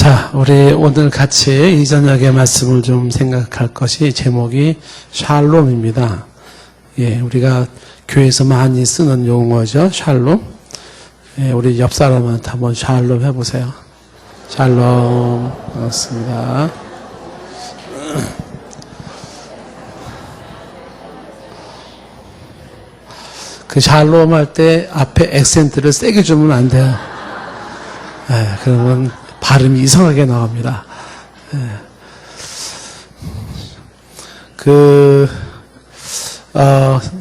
자, 우리 오늘 같이 이 저녁의 말씀을 좀 생각할 것이 제목이 샬롬입니다. 예, 우리가 교회에서 많이 쓰는 용어죠. 샬롬. 예, 우리 옆 사람한테 한번 샬롬 해보세요. 샬롬. 반갑습니다. 그 샬롬 할 때 앞에 액센트를 세게 주면 안 돼요. 예, 그러면 발음이 이상하게 나옵니다.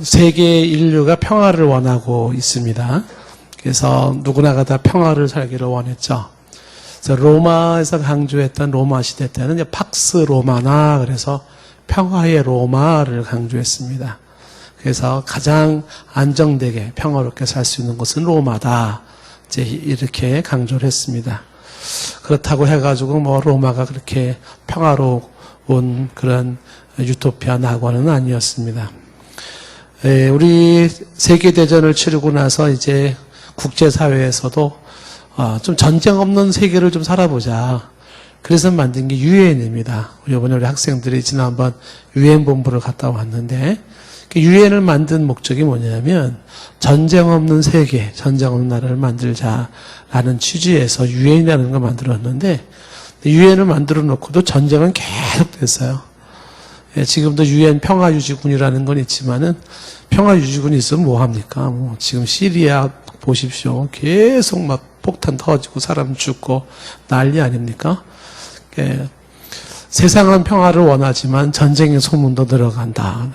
세계 인류가 평화를 원하고 있습니다. 그래서 누구나가 다 평화를 살기를 원했죠. 그래서 로마에서 강조했던 로마 시대 때는 이제 팍스 로마나 그래서 평화의 로마를 강조했습니다. 그래서 가장 안정되게 평화롭게 살 수 있는 곳은 로마다. 이제 이렇게 강조를 했습니다. 그렇다고 해가지고 로마가 그렇게 평화로운 그런 유토피아 낙원은 아니었습니다. 우리 세계대전을 치르고 나서 이제 국제사회에서도 좀 전쟁 없는 세계를 좀 살아보자. 그래서 만든 게 유엔입니다. 이번에 우리 학생들이 지난번 유엔 본부를 갔다 왔는데 유엔을 만든 목적이 뭐냐면 전쟁 없는 세계, 전쟁 없는 나라를 만들자라는 취지에서 유엔이라는 걸 만들었는데 유엔을 만들어 놓고도 전쟁은 계속됐어요. 지금도 유엔 평화유지군이라는 건 있지만은 평화유지군이 있으면 뭐합니까? 지금 시리아 보십시오. 계속 막 폭탄 터지고 사람 죽고 난리 아닙니까? 세상은 평화를 원하지만 전쟁의 소문도 들어간다.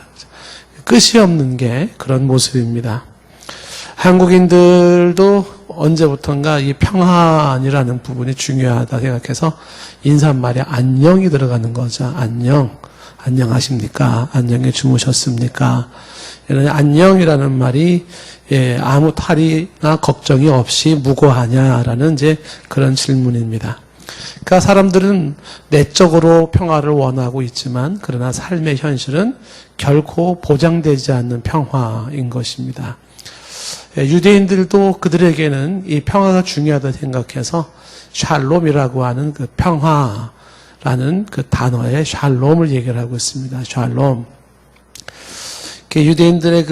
끝이 없는 게 그런 모습입니다. 한국인들도 언제부턴가 이 평안이라는 부분이 중요하다 생각해서 인사말에 안녕이 들어가는 거죠. 안녕. 안녕하십니까? 안녕히 주무셨습니까? 이런 안녕이라는 말이 아무 탈이나 걱정이 없이 무고하냐라는 이제 그런 질문입니다. 그러니까 사람들은 내적으로 평화를 원하고 있지만 그러나 삶의 현실은 결코 보장되지 않는 평화인 것입니다. 유대인들도 그들에게는 이 평화가 중요하다 생각해서 샬롬이라고 하는 그 평화라는 그 단어에 샬롬을 얘기를 하고 있습니다. 샬롬. 유대인들의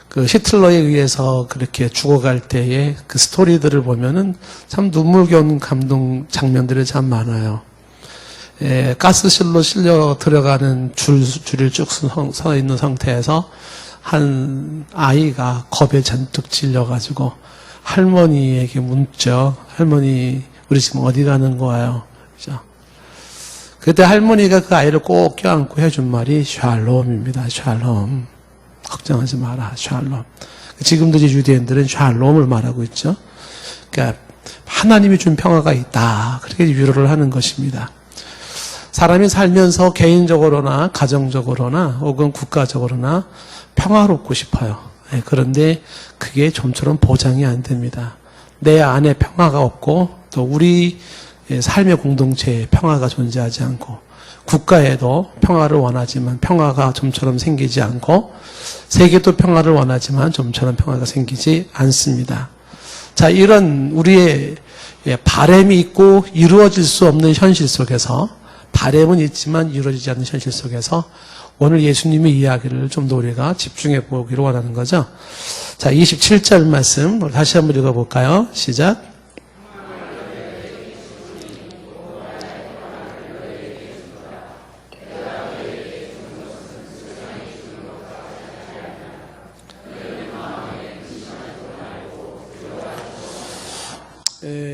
그 히틀러에 의해서 그렇게 죽어갈 때의 그 스토리들을 보면은 참 눈물겨운 감동 장면들이 참 많아요. 가스실로 실려 들어가는 줄을 쭉 서 있는 상태에서 한 아이가 겁에 잔뜩 질려가지고 할머니에게 묻죠. 할머니, 우리 지금 어디 가는 거예요? 그죠? 그때 할머니가 그 아이를 꼭 껴안고 해준 말이 샬롬입니다. 샬롬. 걱정하지 마라. 샬롬. 지금도 이제 유대인들은 샬롬을 말하고 있죠. 그러니까 하나님이 준 평화가 있다. 그렇게 위로를 하는 것입니다. 사람이 살면서 개인적으로나 가정적으로나 혹은 국가적으로나 평화롭고 싶어요. 그런데 그게 좀처럼 보장이 안 됩니다. 내 안에 평화가 없고 또 우리 삶의 공동체에 평화가 존재하지 않고 국가에도 평화를 원하지만 평화가 좀처럼 생기지 않고 세계도 평화를 원하지만 좀처럼 평화가 생기지 않습니다. 자, 이런 우리의 바람이 있고 이루어질 수 없는 현실 속에서 바람은 있지만 이루어지지 않는 현실 속에서 오늘 예수님의 이야기를 좀 더 우리가 집중해 보기로 원하는 거죠. 자, 27절 말씀 다시 한번 읽어볼까요? 시작.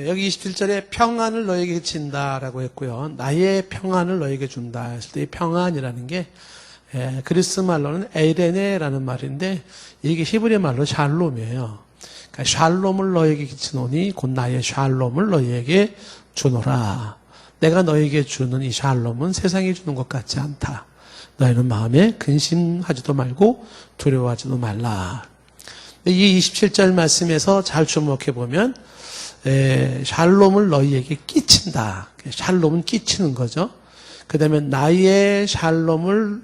여기 27절에 평안을 너에게 그친다라고 했고요. 나의 평안을 너에게 준다 했을 때 이 평안이라는 게 그리스 말로는 에이레네라는 말인데 이게 히브리 말로 샬롬이에요. 그러니까 샬롬을 너에게 끼치노니 곧 나의 샬롬을 너에게 주노라. 내가 너에게 주는 이 샬롬은 세상이 주는 것 같지 않다. 너희는 마음에 근심하지도 말고 두려워하지도 말라. 이 27절 말씀에서 잘 주목해 보면 샬롬을 너희에게 끼친다. 샬롬은 끼치는 거죠. 그 다음에 나의 샬롬을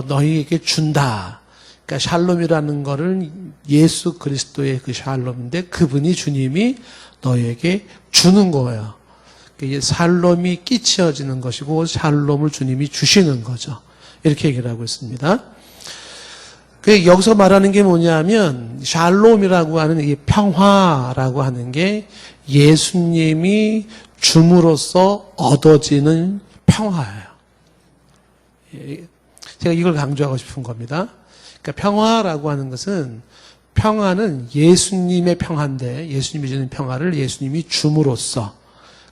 너희에게 준다. 그러니까 샬롬이라는 거를 예수 그리스도의 그 샬롬인데 그분이 주님이 너에게 주는 거예요. 이게 샬롬이 끼쳐지는 것이고 샬롬을 주님이 주시는 거죠. 이렇게 얘기를 하고 있습니다. 여기서 말하는 게 뭐냐면 샬롬이라고 하는 이 평화라고 하는 게 예수님이 줌으로써 얻어지는 평화예요. 제가 이걸 강조하고 싶은 겁니다. 그러니까 평화라고 하는 것은 평화는 예수님의 평화인데 예수님이 주는 평화를 예수님이 줌으로써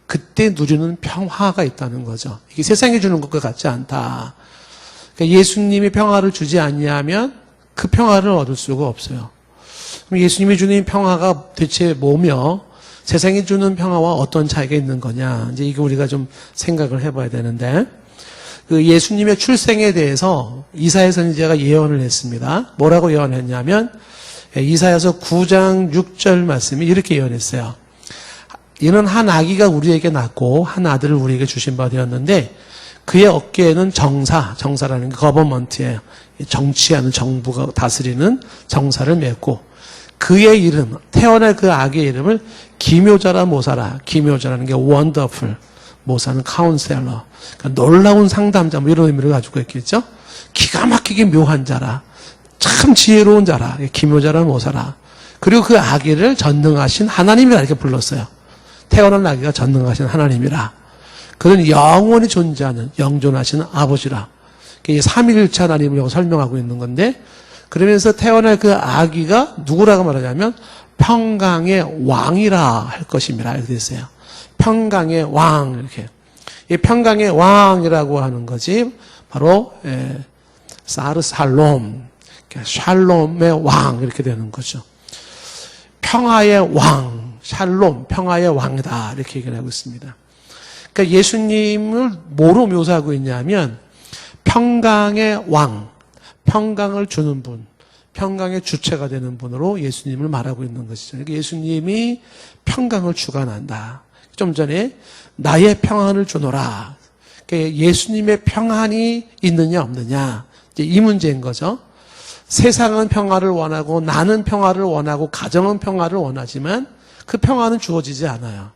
그때 누리는 평화가 있다는 거죠. 이게 세상이 주는 것과 같지 않다. 그러니까 예수님이 평화를 주지 않냐면 그 평화를 얻을 수가 없어요. 그럼 예수님이 주는 평화가 대체 뭐며 세상이 주는 평화와 어떤 차이가 있는 거냐. 이제 이거 우리가 좀 생각을 해봐야 되는데 그 예수님의 출생에 대해서 이사야 선지자가 예언을 했습니다. 뭐라고 예언했냐면 이사야서 9장 6절 말씀이 이렇게 예언했어요. 이는 한 아기가 우리에게 낳고 한 아들을 우리에게 주신 바 되었는데 그의 어깨에는 정사라는 게 거버먼트예요. 정치하는 정부가 다스리는 정사를 맺고 그의 이름, 태어날 그 아기의 이름을 기묘자라 모사라. 기묘자라는 게 원더풀, 모사는 카운셀러. 그러니까 놀라운 상담자 뭐 이런 의미를 가지고 있겠죠. 기가 막히게 묘한 자라. 참 지혜로운 자라. 기묘자라 모사라. 그리고 그 아기를 전능하신 하나님이라 이렇게 불렀어요. 태어난 아기가 전능하신 하나님이라. 그는 영원히 존재하는 영존하시는 아버지라. 이게 삼위일체 하나님을 설명하고 있는 건데 그러면서 태어날 그 아기가 누구라고 말하냐면 평강의 왕이라 할 것입니다. 이렇게 됐어요. 평강의 왕 이렇게. 이 평강의 왕이라고 하는 것이 바로 사르살롬, 샬롬의 왕 이렇게 되는 거죠. 평화의 왕, 샬롬, 평화의 왕이다 이렇게 얘기를 하고 있습니다. 그러니까 예수님을 뭐로 묘사하고 있냐면 평강의 왕, 평강을 주는 분, 평강의 주체가 되는 분으로 예수님을 말하고 있는 것이죠. 그러니까 예수님이 평강을 주관한다. 좀 전에 나의 평안을 주노라. 그러니까 예수님의 평안이 있느냐 없느냐 이제 이 문제인 거죠. 세상은 평화를 원하고 나는 평화를 원하고 가정은 평화를 원하지만 그 평화는 주어지지 않아요.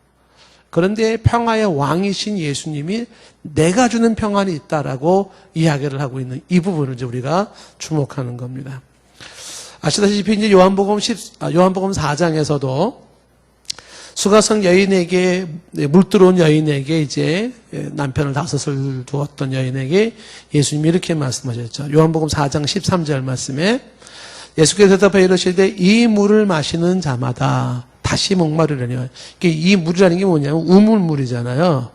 그런데 평화의 왕이신 예수님이 내가 주는 평안이 있다라고 이야기를 하고 있는 이 부분을 이제 우리가 주목하는 겁니다. 아시다시피 이제 요한복음 4장에서도 수가성 여인에게 물들어온 여인에게 이제 남편을 5을 두었던 여인에게 예수님이 이렇게 말씀하셨죠. 요한복음 4장 13절 말씀에 예수께서 대답하여 이르시되 이 물을 마시는 자마다 다시 목마르려니. 이 물이라는 게 뭐냐면 우물물이잖아요.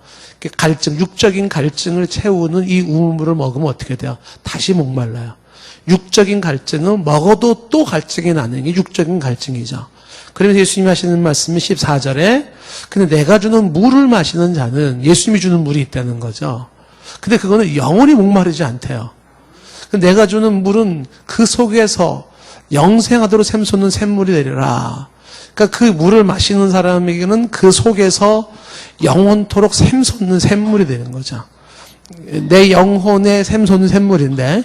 갈증, 육적인 갈증을 채우는 이 우물물을 먹으면 어떻게 돼요? 다시 목말라요. 육적인 갈증은 먹어도 또 갈증이 나는 게 육적인 갈증이죠. 그러면서 예수님이 하시는 말씀이 14절에 근데 내가 주는 물을 마시는 자는 예수님이 주는 물이 있다는 거죠. 근데 그거는 영원히 목마르지 않대요. 내가 주는 물은 그 속에서 영생하도록 샘솟는 샘물이 되리라. 그러니까 그 물을 마시는 사람에게는 그 속에서 영원토록 샘솟는 샘물이 되는 거죠. 내 영혼에 샘솟는 샘물인데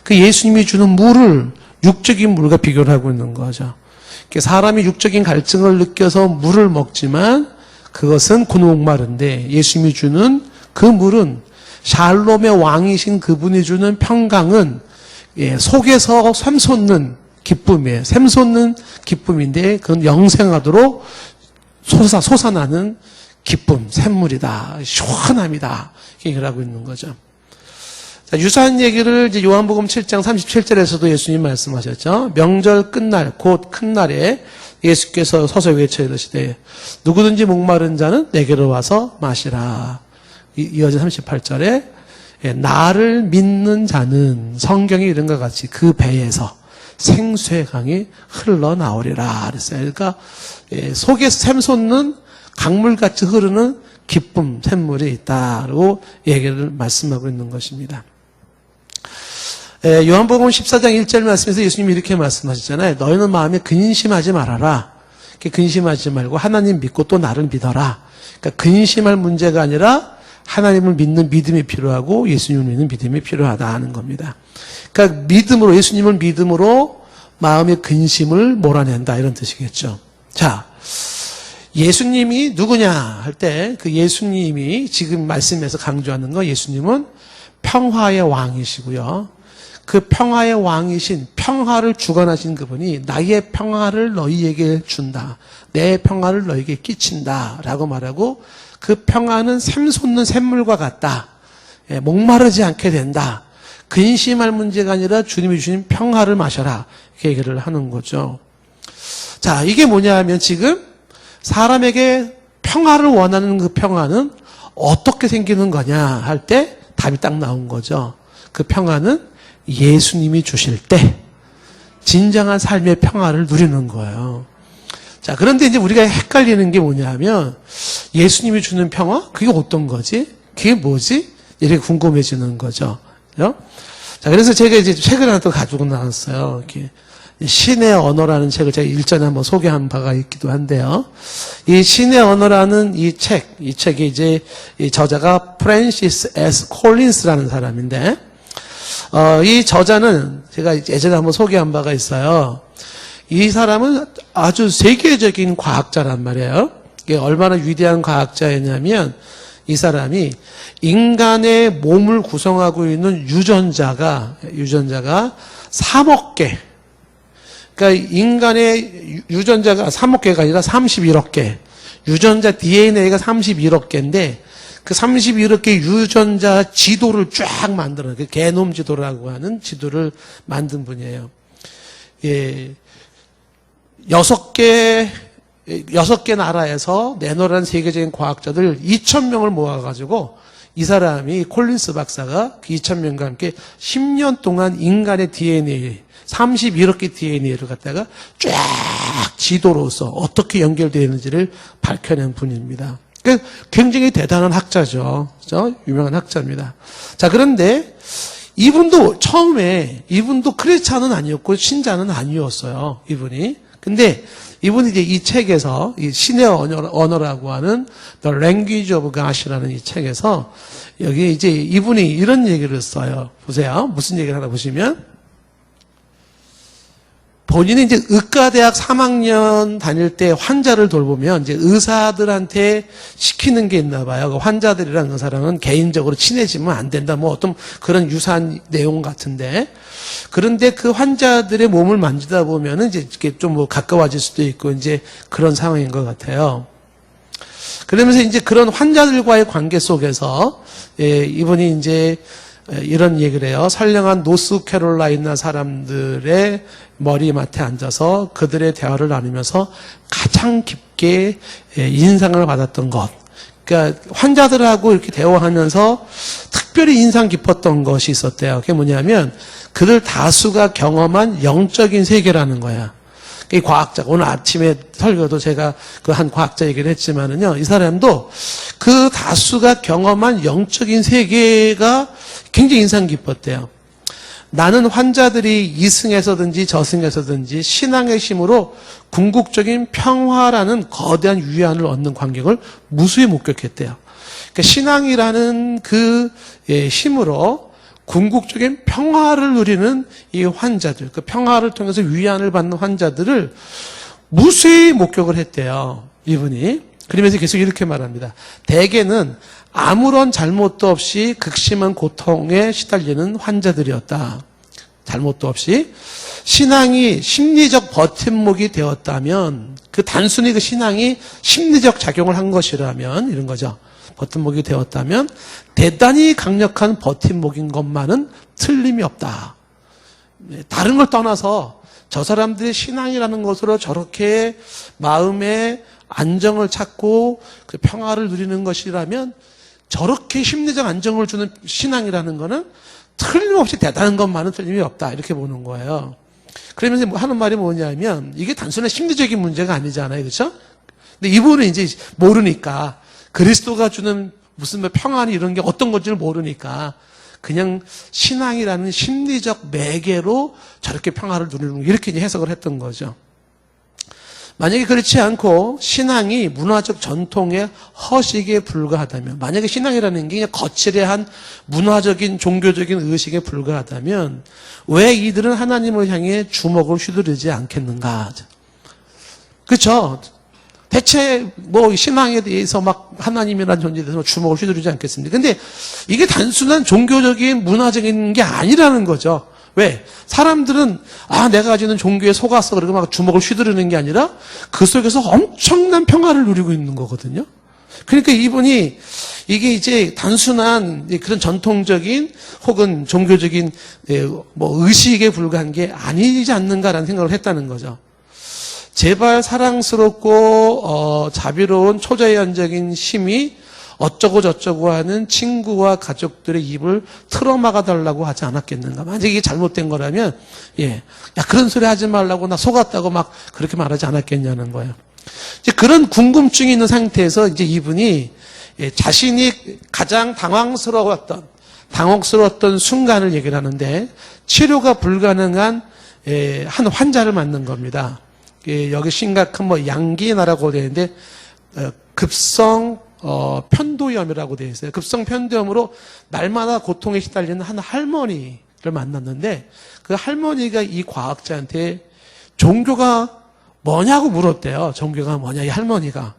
그 예수님이 주는 물을 육적인 물과 비교를 하고 있는 거죠. 사람이 육적인 갈증을 느껴서 물을 먹지만 그것은 곧 목마른데 예수님이 주는 그 물은 샬롬의 왕이신 그분이 주는 평강은 속에서 샘솟는 기쁨이에요. 샘솟는 기쁨인데 그건 영생하도록 솟아나는 기쁨, 샘물이다. 시원함이다. 얘기를 하고 있는 거죠. 자, 유사한 얘기를 이제 요한복음 7장 37절에서도 예수님 말씀하셨죠. 명절 끝날 곧 큰 날에 예수께서 서서 외쳐 이르시되 누구든지 목마른 자는 내게로 와서 마시라. 이어진 38절에 나를 믿는 자는 성경에 이런 것 같이 그 배에서 생수의 강이 흘러나오리라 그랬어요. 그러니까 속에 샘솟는 강물같이 흐르는 기쁨, 샘물이 있다고 얘기를 말씀하고 있는 것입니다. 요한복음 14장 1절 말씀에서 예수님이 이렇게 말씀하셨잖아요. 너희는 마음에 근심하지 말아라. 근심하지 말고 하나님 믿고 또 나를 믿어라. 그러니까 근심할 문제가 아니라 하나님을 믿는 믿음이 필요하고 예수님을 믿는 믿음이 필요하다 하는 겁니다. 그러니까 믿음으로, 예수님을 믿음으로 마음의 근심을 몰아낸다 이런 뜻이겠죠. 자, 예수님이 누구냐 할 때 그 예수님이 지금 말씀에서 강조하는 거 예수님은 평화의 왕이시고요. 그 평화의 왕이신 평화를 주관하신 그분이 나의 평화를 너희에게 준다. 내 평화를 너희에게 끼친다. 라고 말하고 그 평화는 샘솟는 샘물과 같다. 목마르지 않게 된다. 근심할 문제가 아니라 주님이 주신 평화를 마셔라. 이렇게 얘기를 하는 거죠. 자, 이게 뭐냐 하면 지금 사람에게 평화를 원하는 그 평화는 어떻게 생기는 거냐 할 때 답이 딱 나온 거죠. 그 평화는 예수님이 주실 때 진정한 삶의 평화를 누리는 거예요. 자, 그런데 이제 우리가 헷갈리는 게 뭐냐 하면 예수님이 주는 평화? 그게 어떤 거지? 그게 뭐지? 이렇게 궁금해지는 거죠. 그죠? 자, 그래서 제가 이제 책을 하나 또 가지고 나왔어요. 이렇게 신의 언어라는 책을 제가 일전에 한번 소개한 바가 있기도 한데요. 이 신의 언어라는 이 책이 이제 이 저자가 프랜시스 S. 콜린스라는 사람인데, 이 저자는 제가 예전에 한번 소개한 바가 있어요. 이 사람은 아주 세계적인 과학자란 말이에요. 이게 얼마나 위대한 과학자였냐면 이 사람이 인간의 몸을 구성하고 있는 유전자가 3억 개. 그러니까 인간의 유전자가 3억 개가 아니라 31억 개. 유전자 DNA가 31억 개인데 그 31억 개 유전자 지도를 쫙 만들어요. 그 게놈 지도라고 하는 지도를 만든 분이에요. 예. 6개 나라에서 내노라는 세계적인 과학자들 2,000명을 모아가지고 이 사람이 콜린스 박사가 그 2,000명과 함께 10년 동안 인간의 DNA 31억 개 DNA를 갖다가 쫙 지도로서 어떻게 연결되어 있는지를 밝혀낸 분입니다. 그러니까 굉장히 대단한 학자죠. 그렇죠? 유명한 학자입니다. 자, 그런데 이분도 크리스찬은 아니었고 신자는 아니었어요. 이분이. 근데 이분이 이제 이 책에서 이 신의 언어라고 하는 The Language of God이라는 이 책에서 여기 이제 이분이 이런 얘기를 써요. 보세요. 무슨 얘기를 하나 보시면 본인이 이제 의과대학 3학년 다닐 때 환자를 돌보면 이제 의사들한테 시키는 게 있나 봐요. 그 환자들이랑 의사랑은 개인적으로 친해지면 안 된다. 뭐 어떤 그런 유사한 내용 같은데. 그런데 그 환자들의 몸을 만지다 보면은 이제 이렇게 좀 뭐 가까워질 수도 있고 이제 그런 상황인 것 같아요. 그러면서 이제 그런 환자들과의 관계 속에서 이분이 이제 이런 얘기를 해요. 선량한 노스캐롤라이나 사람들의 머리맡에 앉아서 그들의 대화를 나누면서 가장 깊게 인상을 받았던 것. 그러니까 환자들하고 이렇게 대화하면서 특별히 인상 깊었던 것이 있었대요. 그게 뭐냐면 그들 다수가 경험한 영적인 세계라는 거야. 이 과학자, 오늘 아침에 설교도 제가 그 한 과학자 얘기를 했지만은요, 이 사람도 그 다수가 경험한 영적인 세계가 굉장히 인상 깊었대요. 나는 환자들이 이승에서든지 저승에서든지 신앙의 힘으로 궁극적인 평화라는 거대한 위안을 얻는 광경을 무수히 목격했대요. 그러니까 신앙이라는 그 힘으로 궁극적인 평화를 누리는 이 환자들, 그 평화를 통해서 위안을 받는 환자들을 무수히 목격을 했대요. 이분이. 그러면서 계속 이렇게 말합니다. 대개는 아무런 잘못도 없이 극심한 고통에 시달리는 환자들이었다. 잘못도 없이. 신앙이 심리적 버팀목이 되었다면, 그 단순히 그 신앙이 심리적 작용을 한 것이라면, 이런 거죠. 버팀목이 되었다면, 대단히 강력한 버팀목인 것만은 틀림이 없다. 다른 걸 떠나서 저 사람들의 신앙이라는 것으로 저렇게 마음의 안정을 찾고 그 평화를 누리는 것이라면 저렇게 심리적 안정을 주는 신앙이라는 것은 틀림없이 대단한 것만은 틀림이 없다. 이렇게 보는 거예요. 그러면서 하는 말이 뭐냐면 이게 단순한 심리적인 문제가 아니잖아요. 그렇죠? 근데 이분은 이제 모르니까 그리스도가 주는 무슨 평안이 이런 게 어떤 건지를 모르니까 그냥 신앙이라는 심리적 매개로 저렇게 평화를 누리는 이렇게 이제 해석을 했던 거죠. 만약에 그렇지 않고 신앙이 문화적 전통의 허식에 불과하다면, 만약에 신앙이라는 게 그냥 거칠해한 문화적인 종교적인 의식에 불과하다면 왜 이들은 하나님을 향해 주먹을 휘두르지 않겠는가? 그렇죠? 대체 뭐 신앙에 대해서 막 하나님이라는 존재에 대해서 주먹을 휘두르지 않겠습니까? 근데 이게 단순한 종교적인 문화적인 게 아니라는 거죠. 왜? 사람들은 내가 가지는 종교에 속았어 그러고 막 주먹을 휘두르는 게 아니라 그 속에서 엄청난 평화를 누리고 있는 거거든요. 그러니까 이분이 이게 이제 단순한 그런 전통적인 혹은 종교적인 뭐 의식에 불과한 게 아니지 않는가라는 생각을 했다는 거죠. 제발 사랑스럽고 자비로운 초자연적인 힘이 어쩌고 저쩌고 하는 친구와 가족들의 입을 틀어막아 달라고 하지 않았겠는가. 만약에 이게 잘못된 거라면 야 그런 소리 하지 말라고 나 속았다고 막 그렇게 말하지 않았겠냐는 거예요. 이제 그런 궁금증이 있는 상태에서 이제 이분이 자신이 가장 당혹스러웠던 순간을 얘기를 하는데 치료가 불가능한 한 환자를 만난 겁니다. 여기 심각한 뭐 양기나라고 되어 있는데 급성 편도염이라고 되어 있어요. 급성 편도염으로 날마다 고통에 시달리는 한 할머니를 만났는데 그 할머니가 이 과학자한테 종교가 뭐냐고 물었대요. 종교가 뭐냐, 이 할머니가.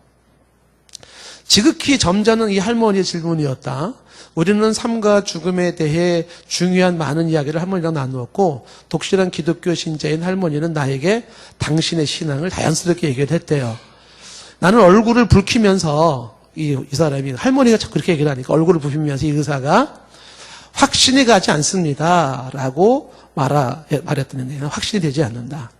지극히 점잖은 이 할머니의 질문이었다. 우리는 삶과 죽음에 대해 중요한 많은 이야기를 할머니랑 나누었고 독실한 기독교 신자인 할머니는 나에게 당신의 신앙을 자연스럽게 얘기를 했대요. 나는 얼굴을 붉히면서 이 사람이 할머니가 자꾸 그렇게 얘기를 하니까 얼굴을 붉히면서 이 의사가 확신이 가지 않습니다 라고 말했더니 확신이 되지 않는다.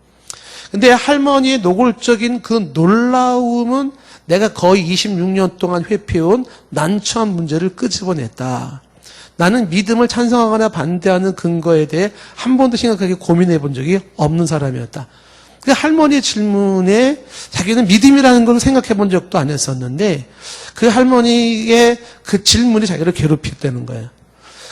근데 할머니의 노골적인 그 놀라움은 내가 거의 26년 동안 회피해온 난처한 문제를 끄집어냈다. 나는 믿음을 찬성하거나 반대하는 근거에 대해 한 번도 심각하게 고민해 본 적이 없는 사람이었다. 그 할머니의 질문에 자기는 믿음이라는 걸 생각해 본 적도 안 했었는데 그 할머니의 그 질문이 자기를 괴롭혔다는 거예요.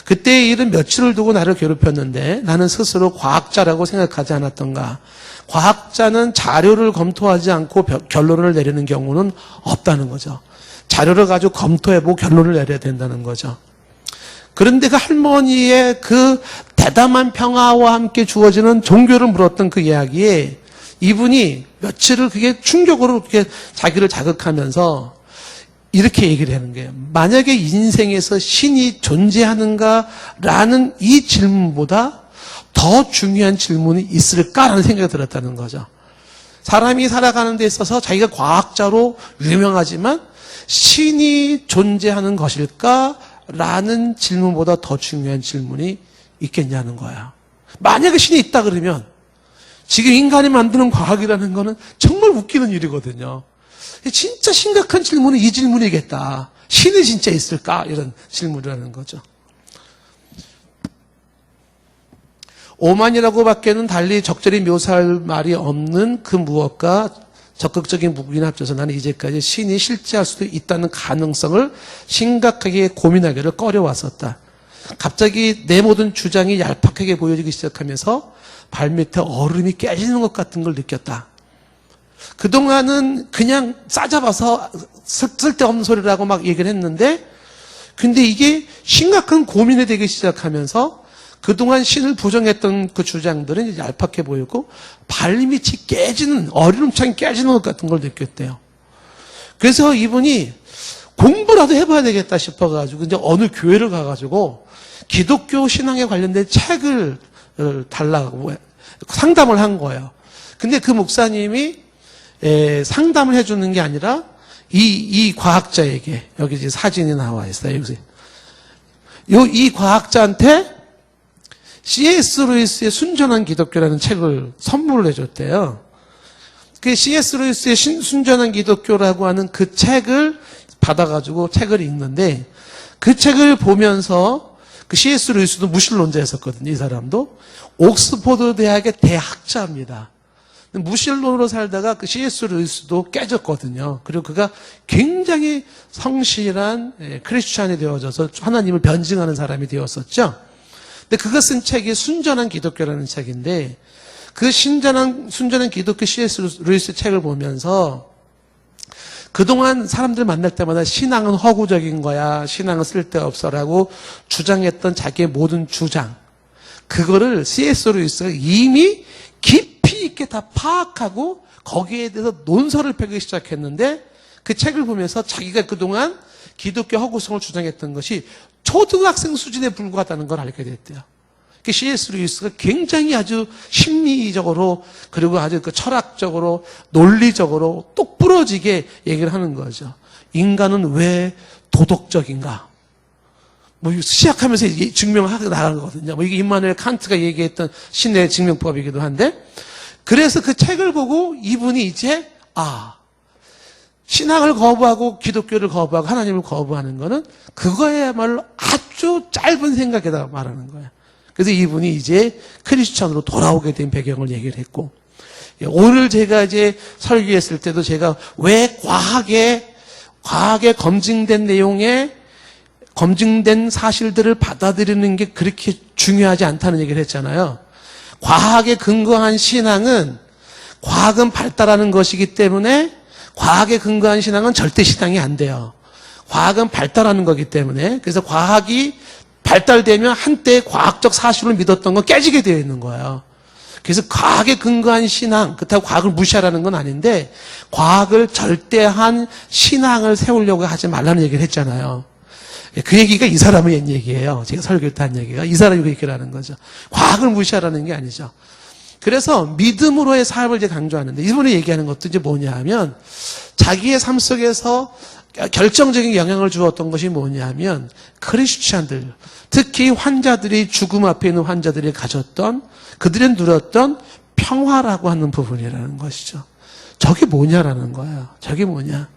그때의 일은 며칠을 두고 나를 괴롭혔는데 나는 스스로 과학자라고 생각하지 않았던가. 과학자는 자료를 검토하지 않고 결론을 내리는 경우는 없다는 거죠. 자료를 가지고 검토해보고 결론을 내려야 된다는 거죠. 그런데 그 할머니의 그 대담한 평화와 함께 주어지는 종교를 물었던 그 이야기에 이분이 며칠을 그게 충격으로 그렇게 자기를 자극하면서 이렇게 얘기를 하는 거예요. 만약에 인생에서 신이 존재하는가라는 이 질문보다 더 중요한 질문이 있을까라는 생각이 들었다는 거죠. 사람이 살아가는 데 있어서 자기가 과학자로 유명하지만 신이 존재하는 것일까라는 질문보다 더 중요한 질문이 있겠냐는 거예요. 만약에 신이 있다 그러면 지금 인간이 만드는 과학이라는 거는 정말 웃기는 일이거든요. 진짜 심각한 질문은 이 질문이겠다. 신이 진짜 있을까? 이런 질문이라는 거죠. 오만이라고 밖에는 달리 적절히 묘사할 말이 없는 그 무엇과 적극적인 무기나 합쳐서 나는 이제까지 신이 실제할 수도 있다는 가능성을 심각하게 고민하기를 꺼려왔었다. 갑자기 내 모든 주장이 얄팍하게 보여지기 시작하면서 발밑에 얼음이 깨지는 것 같은 걸 느꼈다. 그동안은 그냥 싸잡아서 쓸데없는 소리라고 막 얘기를 했는데 근데 이게 심각한 고민이 되기 시작하면서 그동안 신을 부정했던 그 주장들은 이제 얄팍해 보이고 발밑이 깨지는 어리름창이 깨지는 것 같은 걸 느꼈대요. 그래서 이분이 공부라도 해봐야 되겠다 싶어가지고 이제 어느 교회를 가가지고 기독교 신앙에 관련된 책을 달라고 상담을 한 거예요. 근데 그 목사님이 상담을 해주는 게 아니라 이 과학자에게 여기 이제 사진이 나와 있어요. 여기서 이 과학자한테 C.S. 루이스의 순전한 기독교라는 책을 선물을 해줬대요. 그 C.S. 루이스의 순전한 기독교라고 하는 그 책을 받아가지고 책을 읽는데 그 책을 보면서 그 C.S. 루이스도 무신론자였었거든요. 이 사람도 옥스퍼드 대학의 대학자입니다. 무신론으로 살다가 그 C.S. 루이스도 깨졌거든요. 그리고 그가 굉장히 성실한 크리스찬이 되어져서 하나님을 변증하는 사람이 되었었죠. 근데 그가 쓴 책이 순전한 기독교라는 책인데 그 순전한 기독교 C.S. 루이스 책을 보면서 그동안 사람들 만날 때마다 신앙은 허구적인 거야, 신앙은 쓸데없어라고 주장했던 자기의 모든 주장, 그거를 C.S. 루이스가 이미 깊이 있게 다 파악하고 거기에 대해서 논설을 펴기 시작했는데 그 책을 보면서 자기가 그동안 기독교 허구성을 주장했던 것이 초등학생 수준에 불과하다는 걸 알게 됐대요. C.S. 루이스가 굉장히 아주 심리적으로 그리고 아주 그 철학적으로 논리적으로 똑부러지게 얘기를 하는 거죠. 인간은 왜 도덕적인가? 뭐 시작하면서 증명하고 나가거든요. 뭐 이게 임마누엘 칸트가 얘기했던 신의 증명법이기도 한데, 그래서 그 책을 보고 이분이 이제 신앙을 거부하고 기독교를 거부하고 하나님을 거부하는 거는 그거야말로 아주 짧은 생각에다 말하는 거예요. 그래서 이분이 이제 크리스천으로 돌아오게 된 배경을 얘기를 했고, 오늘 제가 이제 설교했을 때도 제가 왜 과학에 검증된 내용에 검증된 사실들을 받아들이는 게 그렇게 중요하지 않다는 얘기를 했잖아요. 과학에 근거한 신앙은, 과학은 발달하는 것이기 때문에 과학에 근거한 신앙은 절대 신앙이 안 돼요. 과학은 발달하는 거기 때문에. 그래서 과학이 발달되면 한때 과학적 사실을 믿었던 건 깨지게 되어 있는 거예요. 그래서 과학에 근거한 신앙, 그렇다고 과학을 무시하라는 건 아닌데, 과학을 절대한 신앙을 세우려고 하지 말라는 얘기를 했잖아요. 그 얘기가 이 사람의 옛 얘기예요. 제가 설교할 때 한 얘기가 이 사람이 그 얘기를 하는 거죠. 과학을 무시하라는 게 아니죠. 그래서 믿음으로의 삶을 이제 강조하는데, 이분이 얘기하는 것도 이제 뭐냐 하면, 자기의 삶 속에서 결정적인 영향을 주었던 것이 뭐냐면, 크리스찬들, 특히 환자들이, 죽음 앞에 있는 환자들이 가졌던, 그들이 누렸던 평화라고 하는 부분이라는 것이죠. 저게 뭐냐라는 거예요. 저게 뭐냐.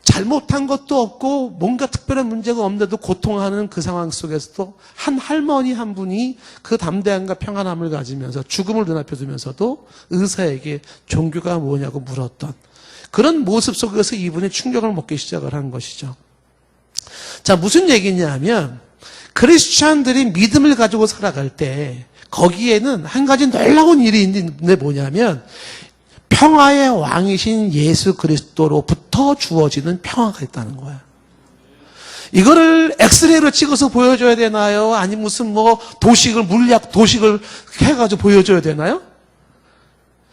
잘못한 것도 없고 뭔가 특별한 문제가 없는데도 고통하는 그 상황 속에서도 한 할머니 한 분이 그 담대함과 평안함을 가지면서 죽음을 눈앞에 두면서도 의사에게 종교가 뭐냐고 물었던 그런 모습 속에서 이분이 충격을 먹기 시작을 한 것이죠. 자, 무슨 얘기냐면 크리스찬들이 믿음을 가지고 살아갈 때 거기에는 한 가지 놀라운 일이 있는데 뭐냐면 평화의 왕이신 예수 그리스도로부터 주어지는 평화가 있다는 거예요. 이거를 엑스레이로 찍어서 보여줘야 되나요? 아니면 무슨 뭐 도식을 해가지고 보여줘야 되나요?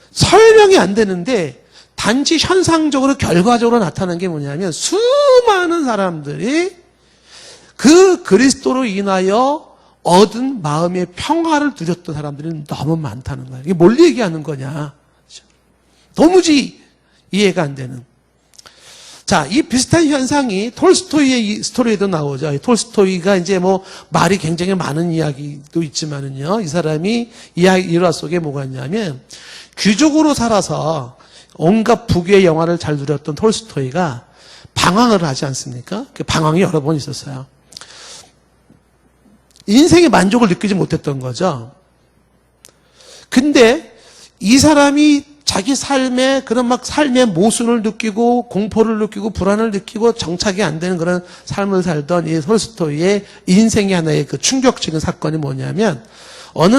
설명이 안 되는데 단지 현상적으로 결과적으로 나타나는 게 뭐냐면 수많은 사람들이 그 그리스도로 인하여 얻은 마음의 평화를 누렸던 사람들이 너무 많다는 거예요. 이게 뭘 얘기하는 거냐? 도무지 이해가 안 되는. 자, 이 비슷한 현상이 톨스토이의 스토리에도 나오죠. 톨스토이가 이제 뭐 말이 굉장히 많은 이야기도 있지만은요. 이 사람이 일화 속에 뭐가 있냐면 귀족으로 살아서 온갖 부귀의 영화를 잘 누렸던 톨스토이가 방황을 하지 않습니까? 그 방황이 여러 번 있었어요. 인생의 만족을 느끼지 못했던 거죠. 근데 이 사람이 자기 삶에 그런 막 삶의 모순을 느끼고 공포를 느끼고 불안을 느끼고 정착이 안 되는 그런 삶을 살던 이 톨스토이의 인생의 하나의 그 충격적인 사건이 뭐냐면 어느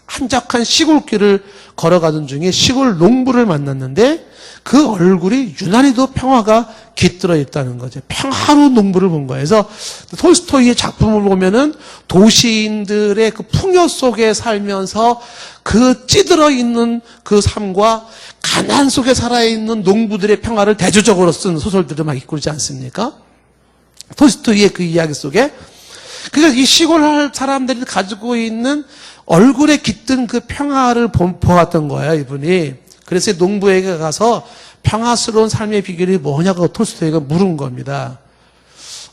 한적한 시골길을 걸어가던 중에 시골 농부를 만났는데 그 얼굴이 유난히도 평화가 깃들어 있다는 거죠. 평화로운 농부를 본 거예요. 그래서 톨스토이의 작품을 보면은 도시인들의 그 풍요 속에 살면서 그 찌들어 있는 그 삶과 가난 속에 살아있는 농부들의 평화를 대조적으로 쓴 소설들을 막 읽고 있지 않습니까? 톨스토이의 그 이야기 속에. 그러니까 이 시골 사람들이 가지고 있는 얼굴에 깃든 그 평화를 보았던 거예요, 이분이. 그래서 농부에게 가서 평화스러운 삶의 비결이 뭐냐고 톨스토이가 물은 겁니다.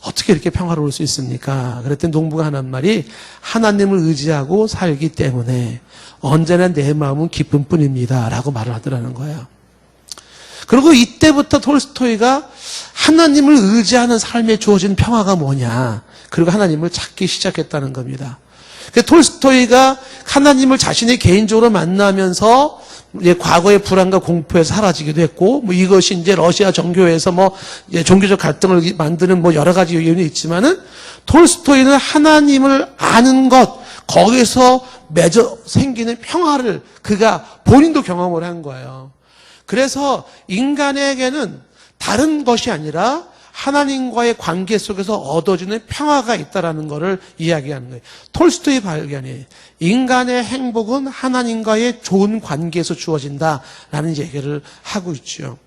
어떻게 이렇게 평화로울 수 있습니까? 그랬더니 농부가 하는 말이 하나님을 의지하고 살기 때문에 언제나 내 마음은 기쁨 뿐입니다. 라고 말을 하더라는 거예요. 그리고 이때부터 톨스토이가 하나님을 의지하는 삶에 주어진 평화가 뭐냐. 그리고 하나님을 찾기 시작했다는 겁니다. 톨스토이가 하나님을 자신이 개인적으로 만나면서 과거의 불안과 공포에서 사라지기도 했고, 뭐 이것이 이제 러시아 정교에서 뭐 종교적 갈등을 만드는 뭐 여러 가지 요인이 있지만은 톨스토이는 하나님을 아는 것, 거기서 맺어 생기는 평화를 그가 본인도 경험을 한 거예요. 그래서 인간에게는 다른 것이 아니라 하나님과의 관계 속에서 얻어지는 평화가 있다라는 것을 이야기하는 거예요. 톨스토이 발견이에요. 인간의 행복은 하나님과의 좋은 관계에서 주어진다라는 얘기를 하고 있죠.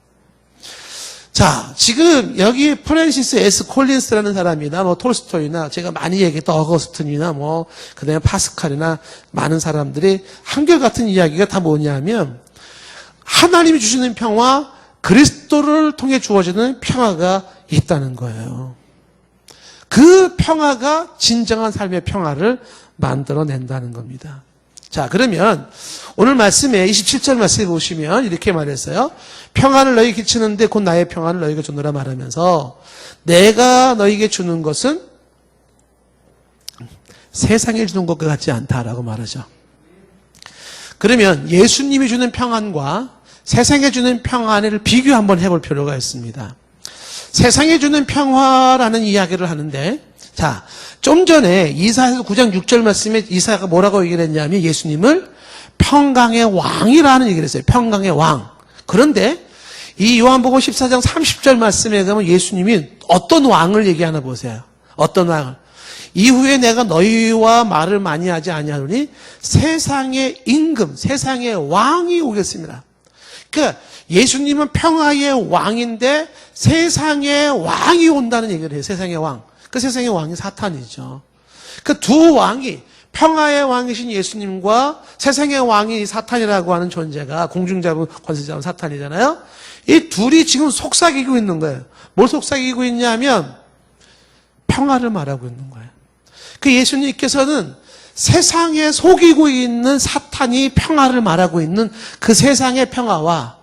자, 지금 여기 프랜시스 S. 콜린스라는 사람이나 톨스토이나 제가 많이 얘기했던 어거스틴이나 그다음에 파스칼이나 많은 사람들이 한결같은 이야기가 다 뭐냐면 하나님이 주시는 평화, 그리스도를 통해 주어지는 평화가 있다는 거예요. 그 평화가 진정한 삶의 평화를 만들어낸다는 겁니다. 자, 그러면 오늘 말씀에 27절 말씀에 보시면 이렇게 말했어요. 평안을 너희에게 끼치는데 곧 나의 평안을 너희에게 주노라 말하면서 내가 너희에게 주는 것은 세상에 주는 것과 같지 않다라고 말하죠. 그러면 예수님이 주는 평안과 세상에 주는 평안을 비교 한번 해볼 필요가 있습니다. 세상에 주는 평화라는 이야기를 하는데, 자, 좀 전에 이사야서 9장 6절 말씀에 이사야가 뭐라고 얘기를 했냐면 예수님을 평강의 왕이라는 얘기를 했어요. 평강의 왕. 그런데 이 요한복음 14장 30절 말씀에 가면 예수님이 어떤 왕을 얘기하나 보세요. 어떤 왕을. 이후에 내가 너희와 말을 많이 하지 아니하노니 세상의 임금, 세상의 왕이 오겠습니다. 그러니까 예수님은 평화의 왕인데 세상의 왕이 온다는 얘기를 해요. 세상의 왕. 그 세상의 왕이 사탄이죠. 그 두 왕이 평화의 왕이신 예수님과 세상의 왕이 사탄이라고 하는 존재가 공중잡은 권세자는 사탄이잖아요. 이 둘이 지금 속삭이고 있는 거예요. 뭘 속삭이고 있냐면 평화를 말하고 있는 거예요. 그 예수님께서는 세상에 속이고 있는 사탄이 평화를 말하고 있는 그 세상의 평화와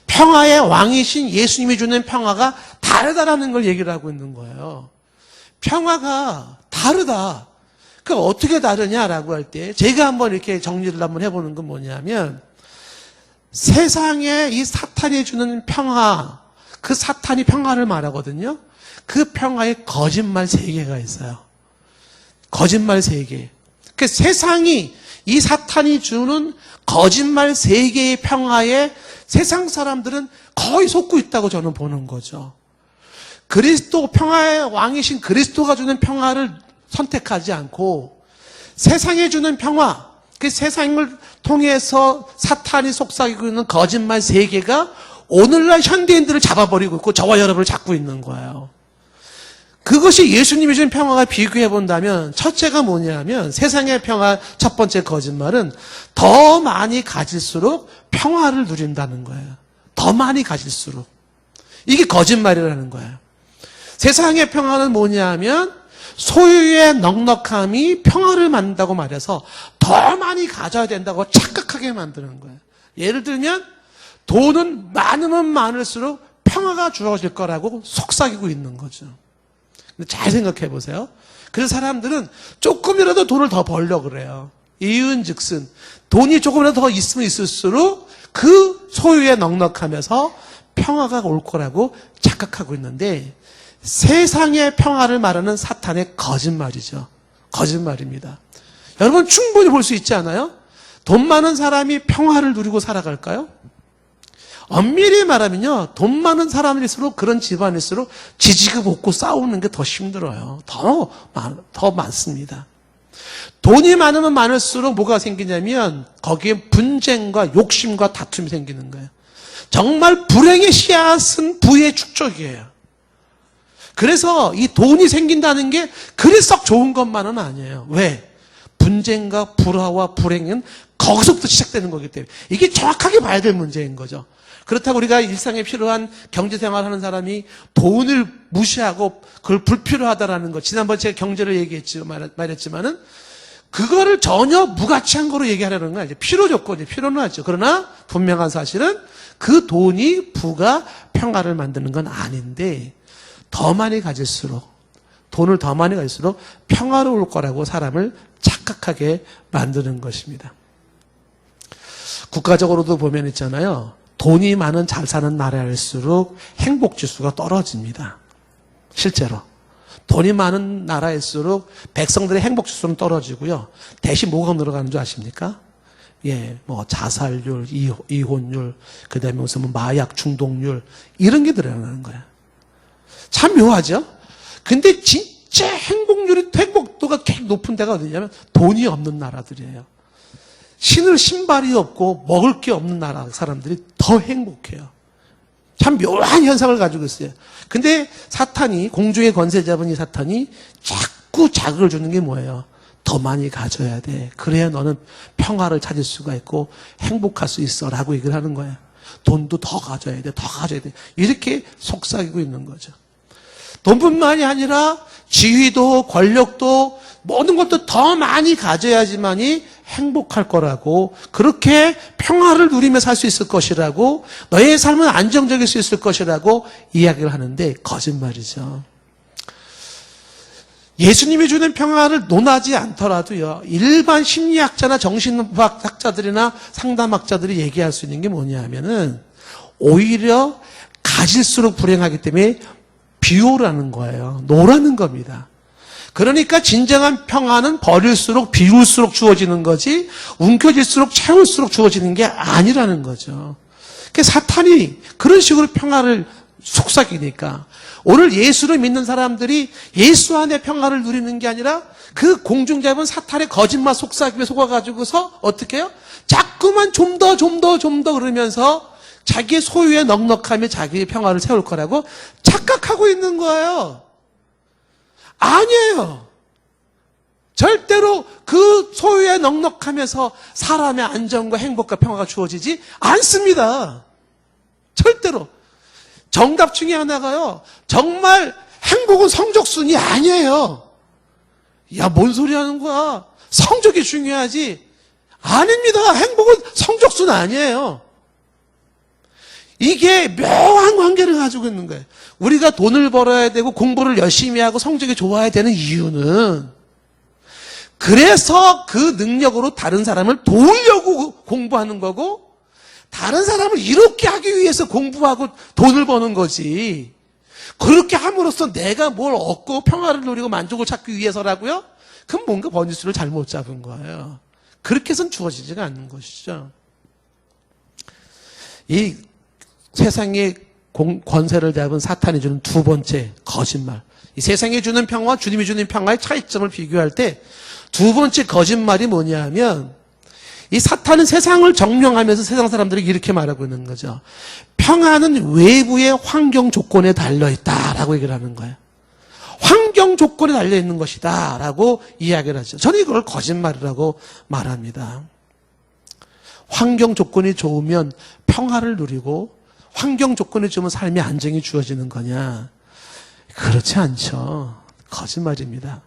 평화의 왕이신 예수님이 주는 평화가 다르다라는 걸 얘기를 하고 있는 거예요. 평화가 다르다. 그 어떻게 다르냐라고 할 때 제가 한번 이렇게 정리를 한번 해보는 건 뭐냐면 세상에 이 사탄이 주는 평화, 그 사탄이 평화를 말하거든요. 그 평화에 거짓말 3개가 있어요. 거짓말 3개. 그 세상이 이 사탄이 주는 거짓말 3개의 평화에 세상 사람들은 거의 속고 있다고 저는 보는 거죠. 그리스도 평화의 왕이신 그리스도가 주는 평화를 선택하지 않고 세상에 주는 평화, 그 세상을 통해서 사탄이 속삭이고 있는 거짓말 3개가 오늘날 현대인들을 잡아버리고 있고 저와 여러분을 잡고 있는 거예요. 그것이 예수님이 준 평화가 비교해 본다면 첫째가 뭐냐면 세상의 평화 첫 번째 거짓말은 더 많이 가질수록 평화를 누린다는 거예요. 더 많이 가질수록. 이게 거짓말이라는 거예요. 세상의 평화는 뭐냐면 소유의 넉넉함이 평화를 만든다고 말해서 더 많이 가져야 된다고 착각하게 만드는 거예요. 예를 들면 돈은 많으면 많을수록 평화가 주어질 거라고 속삭이고 있는 거죠. 근데 잘 생각해 보세요. 그래서 사람들은 조금이라도 돈을 더 벌려고 그래요. 이윤즉슨 돈이 조금이라도 더 있으면 있을수록 그 소유에 넉넉하면서 평화가 올 거라고 착각하고 있는데 세상의 평화를 말하는 사탄의 거짓말이죠. 거짓말입니다. 여러분 충분히 볼 수 있지 않아요? 돈 많은 사람이 평화를 누리고 살아갈까요? 엄밀히 말하면요, 돈 많은 사람일수록 그런 집안일수록 지지고 볶고 싸우는 게 더 힘들어요. 더 많습니다. 돈이 많으면 많을수록 뭐가 생기냐면 거기에 분쟁과 욕심과 다툼이 생기는 거예요. 정말 불행의 씨앗은 부의 축적이에요. 그래서 이 돈이 생긴다는 게 그리 썩 좋은 것만은 아니에요. 왜? 분쟁과 불화와 불행은 거기서부터 시작되는 거기 때문에 이게 정확하게 봐야 될 문제인 거죠. 그렇다고 우리가 일상에 필요한 경제생활을 하는 사람이 돈을 무시하고 그걸 불필요하다라는 것, 지난번 제가 경제를 말했지만은 그거를 전혀 무가치한 거로 얘기하려는 건 아니죠. 필요 조건이 필요는 하죠. 그러나 분명한 사실은 그 돈이 부가 평화를 만드는 건 아닌데 더 많이 가질수록, 돈을 더 많이 가질수록 평화로울 거라고 사람을 착각하게 만드는 것입니다. 국가적으로도 보면 있잖아요. 돈이 많은 잘 사는 나라일수록 행복지수가 떨어집니다. 실제로. 돈이 많은 나라일수록 백성들의 행복지수는 떨어지고요. 대신 뭐가 늘어가는 줄 아십니까? 자살률, 이혼율, 그 다음에 무슨 마약 중독률, 이런 게 늘어나는 거예요. 참 묘하죠? 근데 진짜 행복도가 굉장히 높은 데가 어디냐면 돈이 없는 나라들이에요. 신을 신발이 없고 먹을 게 없는 나라 사람들이 더 행복해요. 참 묘한 현상을 가지고 있어요. 근데 사탄이, 공중의 권세 잡은 이 사탄이 자꾸 자극을 주는 게 뭐예요? 더 많이 가져야 돼. 그래야 너는 평화를 찾을 수가 있고 행복할 수 있어 라고 얘기를 하는 거예요. 돈도 더 가져야 돼. 더 가져야 돼. 이렇게 속삭이고 있는 거죠. 돈뿐만이 아니라 지위도 권력도 모든 것도 더 많이 가져야지만이 행복할 거라고, 그렇게 평화를 누리며 살 수 있을 것이라고, 너의 삶은 안정적일 수 있을 것이라고 이야기를 하는데 거짓말이죠. 예수님이 주는 평화를 논하지 않더라도요, 일반 심리학자나 정신학자들이나 상담학자들이 얘기할 수 있는 게 뭐냐 하면은 오히려 가질수록 불행하기 때문에 비우라는 거예요. 노라는 겁니다. 그러니까 진정한 평화는 버릴수록 비울수록 주어지는 거지 움켜질수록 채울수록 주어지는 게 아니라는 거죠. 그러니까 사탄이 그런 식으로 평화를 속삭이니까 오늘 예수를 믿는 사람들이 예수 안에 평화를 누리는 게 아니라 그 공중 잡은 사탄의 거짓말 속삭임에 속아가지고서 어떻게 해요? 자꾸만 좀 더 그러면서 자기의 소유에 넉넉함에 자기의 평화를 세울 거라고 착각하고 있는 거예요. 아니에요. 절대로 그 소유에 넉넉함에서 사람의 안정과 행복과 평화가 주어지지 않습니다. 절대로. 정답 중에 하나가요, 정말 행복은 성적순이 아니에요. 야, 뭔 소리 하는 거야? 성적이 중요하지. 아닙니다. 행복은 성적순 아니에요. 이게 묘한 관계를 가지고 있는 거예요. 우리가 돈을 벌어야 되고 공부를 열심히 하고 성적이 좋아야 되는 이유는 그래서 그 능력으로 다른 사람을 도우려고 공부하는 거고 다른 사람을 이롭게 하기 위해서 공부하고 돈을 버는 거지. 그렇게 함으로써 내가 뭘 얻고 평화를 누리고 만족을 찾기 위해서라고요? 그럼 뭔가 번지수를 잘못 잡은 거예요. 그렇게 해서는 주어지지가 않는 것이죠. 이 세상의 권세를 잡은 사탄이 주는 두 번째 거짓말. 이 세상이 주는 평화와 주님이 주는 평화의 차이점을 비교할 때 두 번째 거짓말이 뭐냐 하면 이 사탄은 세상을 정령하면서 세상 사람들이 이렇게 말하고 있는 거죠. 평화는 외부의 환경 조건에 달려있다라고 얘기를 하는 거예요. 환경 조건에 달려있는 것이다 라고 이야기를 하죠. 저는 이걸 거짓말이라고 말합니다. 환경 조건이 좋으면 평화를 누리고 환경 조건이 좋으면 삶의 안정이 주어지는 거냐? 그렇지 않죠. 거짓말입니다.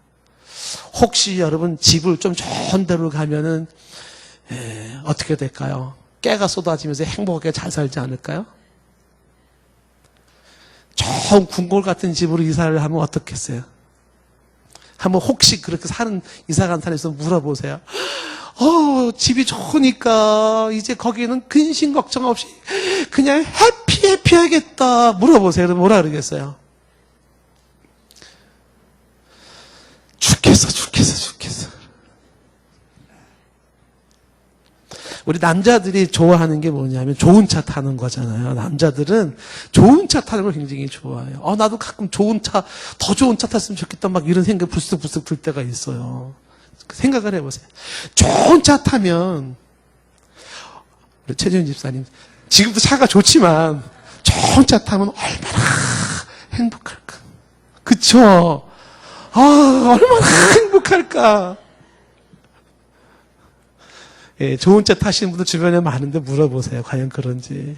혹시 여러분 집을 좀 좋은 데로 가면은 어떻게 될까요? 깨가 쏟아지면서 행복하게 잘 살지 않을까요? 좋은 궁궐 같은 집으로 이사를 하면 어떻겠어요? 한번 혹시 그렇게 사는 이사 간 사람에서 물어보세요. 집이 좋으니까 이제 거기는 근심 걱정 없이 그냥 해피하겠다 물어보세요. 그럼 뭐라 그러겠어요? 죽겠어. 우리 남자들이 좋아하는 게 뭐냐면 좋은 차 타는 거잖아요. 남자들은 좋은 차 타는 걸 굉장히 좋아해요. 나도 가끔 더 좋은 차 탔으면 좋겠다 막 이런 생각 불쑥 들 때가 있어요. 생각을 해보세요. 좋은 차 타면 우리 최지훈 집사님 지금도 차가 좋지만 좋은 차 타면 얼마나 행복할까. 그쵸? 얼마나 행복할까. 예, 좋은 차 타시는 분들 주변에 많은데 물어보세요. 과연 그런지.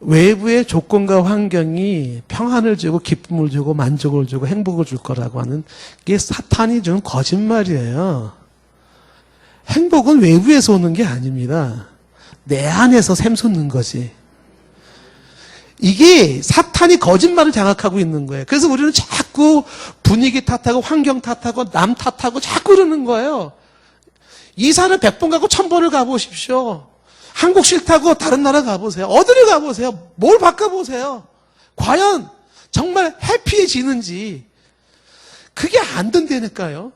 외부의 조건과 환경이 평안을 주고 기쁨을 주고 만족을 주고 행복을 줄 거라고 하는 게 사탄이 준 거짓말이에요. 행복은 외부에서 오는 게 아닙니다. 내 안에서 샘솟는 거지. 이게 사탄이 거짓말을 장악하고 있는 거예요. 그래서 우리는 자꾸 분위기 탓하고 환경 탓하고 남 탓하고 자꾸 그러는 거예요. 이사를 100번 가고 1000번을 가보십시오. 한국 싫다고 다른 나라 가보세요. 어디를 가보세요. 뭘 바꿔보세요. 과연 정말 해피해지는지. 그게 안 된다니까요.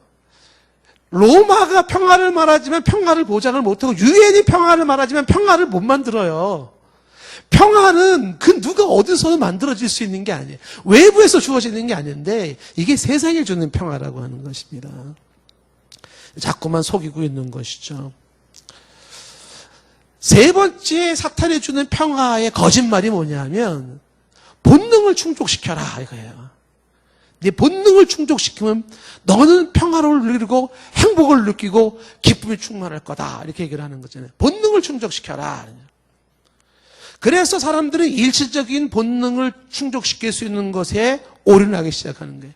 로마가 평화를 말하지만 평화를 보장을 못하고 유엔이 평화를 말하지만 평화를 못 만들어요. 평화는 그 누가 어디서도 만들어질 수 있는 게 아니에요. 외부에서 주어지는 게 아닌데 이게 세상에 주는 평화라고 하는 것입니다. 자꾸만 속이고 있는 것이죠. 세 번째 사탄이 주는 평화의 거짓말이 뭐냐면 본능을 충족시켜라 이거예요. 네 본능을 충족시키면 너는 평화를 누리고 행복을 느끼고 기쁨이 충만할 거다 이렇게 얘기를 하는 거잖아요. 본능을 충족시켜라. 그래서 사람들은 일시적인 본능을 충족시킬 수 있는 것에 올인하기 시작하는 거예요.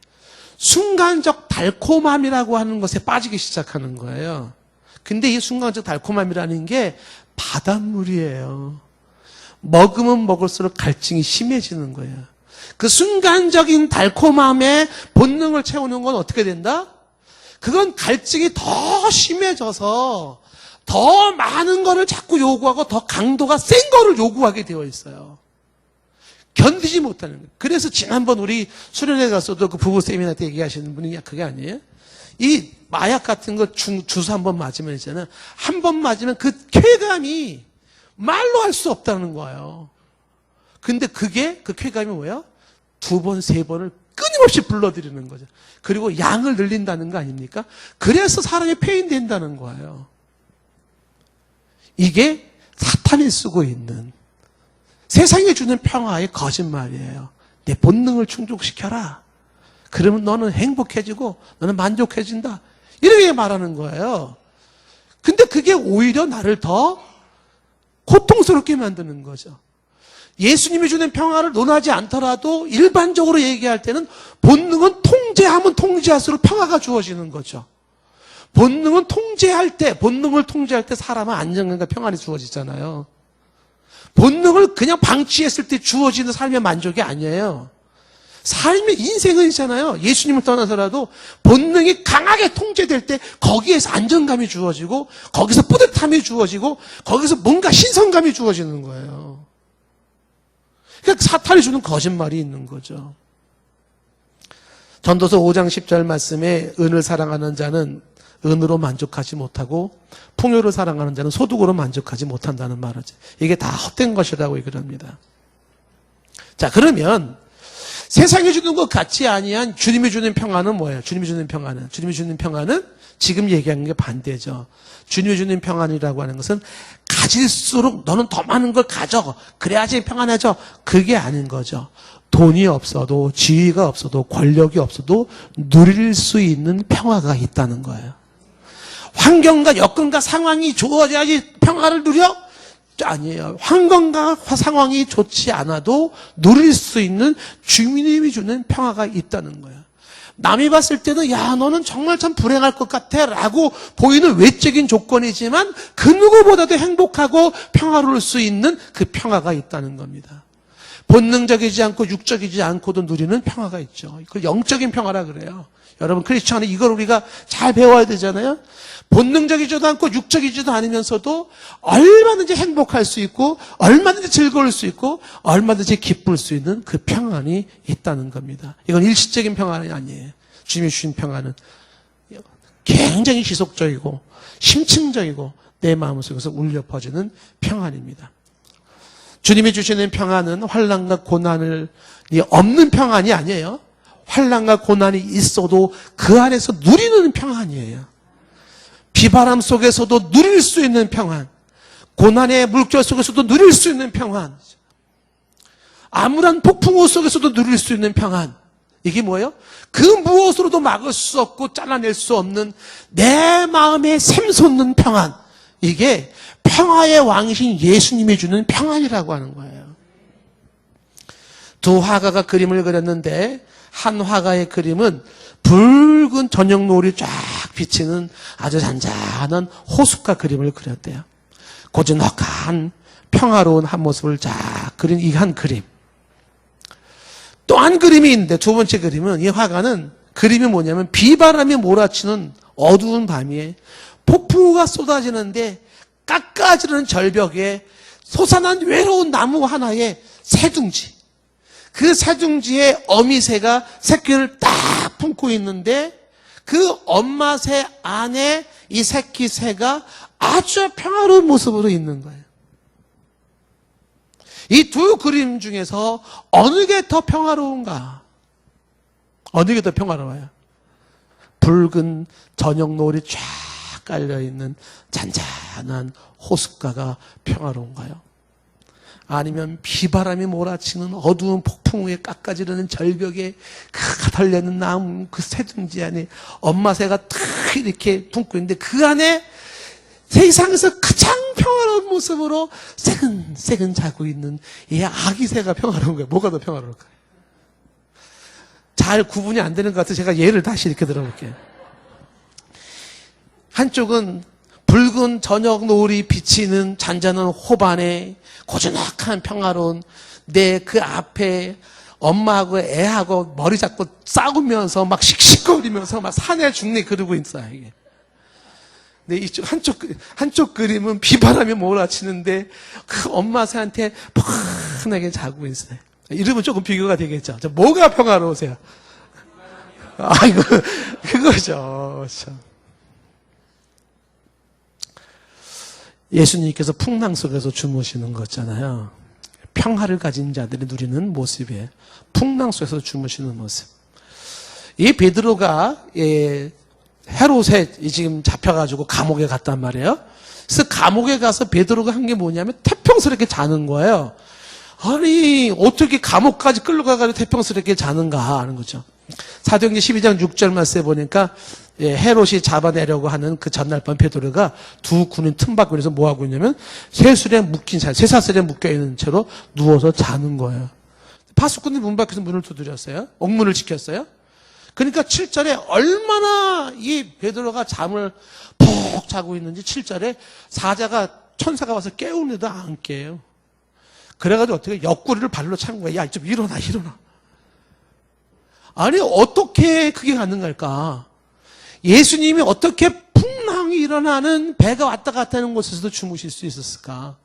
순간적 달콤함이라고 하는 것에 빠지기 시작하는 거예요. 근데 이 순간적 달콤함이라는 게 바닷물이에요. 먹으면 먹을수록 갈증이 심해지는 거예요. 그 순간적인 달콤함에 본능을 채우는 건 어떻게 된다? 그건 갈증이 더 심해져서 더 많은 거를 자꾸 요구하고 더 강도가 센 거를 요구하게 되어 있어요. 견디지 못하는 거예요. 그래서 지난번 우리 수련회 가서도 그 부부 세미나 때 얘기하시는 분이 그게 아니에요? 이 마약 같은 거 주사 한 번 맞으면 있잖아요. 한 번 맞으면 그 쾌감이 말로 할 수 없다는 거예요. 근데 그게 그 쾌감이 뭐예요? 두 번, 세 번을 끊임없이 불러들이는 거죠. 그리고 양을 늘린다는 거 아닙니까? 그래서 사람이 폐인된다는 거예요. 이게 사탄이 쓰고 있는 세상에 주는 평화의 거짓말이에요. 내 본능을 충족시켜라. 그러면 너는 행복해지고 너는 만족해진다. 이렇게 말하는 거예요. 근데 그게 오히려 나를 더 고통스럽게 만드는 거죠. 예수님이 주는 평화를 논하지 않더라도 일반적으로 얘기할 때는 본능은 통제하면 통제할수록 평화가 주어지는 거죠. 본능을 통제할 때 사람은 안정감과 평안이 주어지잖아요. 본능을 그냥 방치했을 때 주어지는 삶의 만족이 아니에요. 삶의 인생은 있잖아요. 예수님을 떠나서라도 본능이 강하게 통제될 때 거기에서 안정감이 주어지고 거기서 뿌듯함이 주어지고 거기서 뭔가 신선감이 주어지는 거예요. 그러니까 사탄이 주는 거짓말이 있는 거죠. 전도서 5장 10절 말씀에 은을 사랑하는 자는 은으로 만족하지 못하고 풍요를 사랑하는 자는 소득으로 만족하지 못한다는 말이죠. 이게 다 헛된 것이라고 얘기를 합니다. 자, 그러면 세상이 주는 것 같지 아니한 주님이 주는 평화는 뭐예요? 주님이 주는 평화는 지금 얘기하는 게 반대죠. 주님이 주는 평안이라고 하는 것은 가질수록 너는 더 많은 걸 가져. 그래야지 평안해져. 그게 아닌 거죠. 돈이 없어도 지위가 없어도 권력이 없어도 누릴 수 있는 평화가 있다는 거예요. 환경과 여건과 상황이 좋아져야지 평화를 누려? 아니에요. 환경과 상황이 좋지 않아도 누릴 수 있는 주님이 주는 평화가 있다는 거예요. 남이 봤을 때는 야 너는 정말 참 불행할 것 같아 라고 보이는 외적인 조건이지만 그 누구보다도 행복하고 평화로울 수 있는 그 평화가 있다는 겁니다. 본능적이지 않고 육적이지 않고도 누리는 평화가 있죠. 그걸 영적인 평화라 그래요. 여러분 크리스천은 이걸 우리가 잘 배워야 되잖아요. 본능적이지도 않고 육적이지도 않으면서도 얼마든지 행복할 수 있고 얼마든지 즐거울 수 있고 얼마든지 기쁠 수 있는 그 평안이 있다는 겁니다. 이건 일시적인 평안이 아니에요. 주님이 주신 평안은 굉장히 지속적이고 심층적이고 내 마음속에서 울려 퍼지는 평안입니다. 주님이 주시는 평안은 환난과 고난이 없는 평안이 아니에요. 환난과 고난이 있어도 그 안에서 누리는 평안이에요. 비바람 속에서도 누릴 수 있는 평안, 고난의 물결 속에서도 누릴 수 있는 평안, 암울한 폭풍우 속에서도 누릴 수 있는 평안. 이게 뭐예요? 그 무엇으로도 막을 수 없고 잘라낼 수 없는 내 마음에 샘솟는 평안. 이게 평화의 왕이신 예수님이 주는 평안이라고 하는 거예요. 두 화가가 그림을 그렸는데 한 화가의 그림은 붉은 저녁 노을이 쫙 비치는 아주 잔잔한 호숫가 그림을 그렸대요. 고즈넉한 평화로운 한 모습을 쫙 그린 이 한 그림. 또 한 그림이 있는데 두 번째 그림은 이 화가는 그림이 뭐냐면 비바람이 몰아치는 어두운 밤에 폭풍우가 쏟아지는데 깎아지는 절벽에 솟아난 외로운 나무 하나에 새둥지. 그 새둥지에 어미새가 새끼를 딱 품고 있는데 그 엄마 새 안에 이 새끼 새가 아주 평화로운 모습으로 있는 거예요. 이 두 그림 중에서 어느 게 더 평화로운가? 어느 게 더 평화로워요? 붉은 저녁 노을이 쫙 깔려있는 잔잔한 호숫가가 평화로운가요? 아니면 비바람이 몰아치는 어두운 폭풍 위에 깎아지르는 절벽에 그 달려있는 나무 그 새둥지 안에 엄마 새가 탁 이렇게 품고 있는데 그 안에 세상에서 가장 평화로운 모습으로 새근새근 자고 있는 이 아기 새가 평화로운 거예요. 뭐가 더 평화로울까요? 잘 구분이 안 되는 것 같아서 제가 예를 다시 이렇게 들어볼게요. 한쪽은 붉은 저녁 노을이 비치는 잔잔한 호반에 고즈넉한 평화로운 내 그 앞에 엄마하고 애하고 머리 잡고 싸우면서 막 씩씩거리면서 막 산에 중리 그러고 있어요, 이게. 근데 이쪽 한쪽 그림은 비바람이 몰아치는데 그 엄마 새한테 편하게 자고 있어요. 이러면 조금 비교가 되겠죠. 뭐가 평화로우세요? 아이고, 그거죠. 참. 예수님께서 풍랑 속에서 주무시는 거잖아요. 평화를 가진 자들이 누리는 모습이에요. 풍랑 속에서 주무시는 모습. 이 베드로가 헤롯에 지금 잡혀가지고 감옥에 갔단 말이에요. 그래서 감옥에 가서 베드로가 한 게 뭐냐면 태평스럽게 자는 거예요. 아니 어떻게 감옥까지 끌려가가지고 태평스럽게 자는가 하는 거죠. 사도행전 12장 6절 말씀에 보니까 헤롯이 잡아내려고 하는 그 전날 밤 베드로가 두 군인 틈바구니에서 뭐 하고 있냐면 쇠사슬에 묶여있는 채로 누워서 자는 거예요. 파수꾼이 문 밖에서 문을 두드렸어요. 옥문을 지켰어요. 그러니까 7절에 얼마나 이 베드로가 잠을 푹 자고 있는지 7절에 천사가 와서 깨우는데도 안 깨요. 그래가지고 어떻게 옆구리를 발로 찬 거야. 야, 좀 일어나. 아니 어떻게 그게 가능할까? 예수님이 어떻게 풍랑이 일어나는 배가 왔다 갔다 하는 곳에서도 주무실 수 있었을까?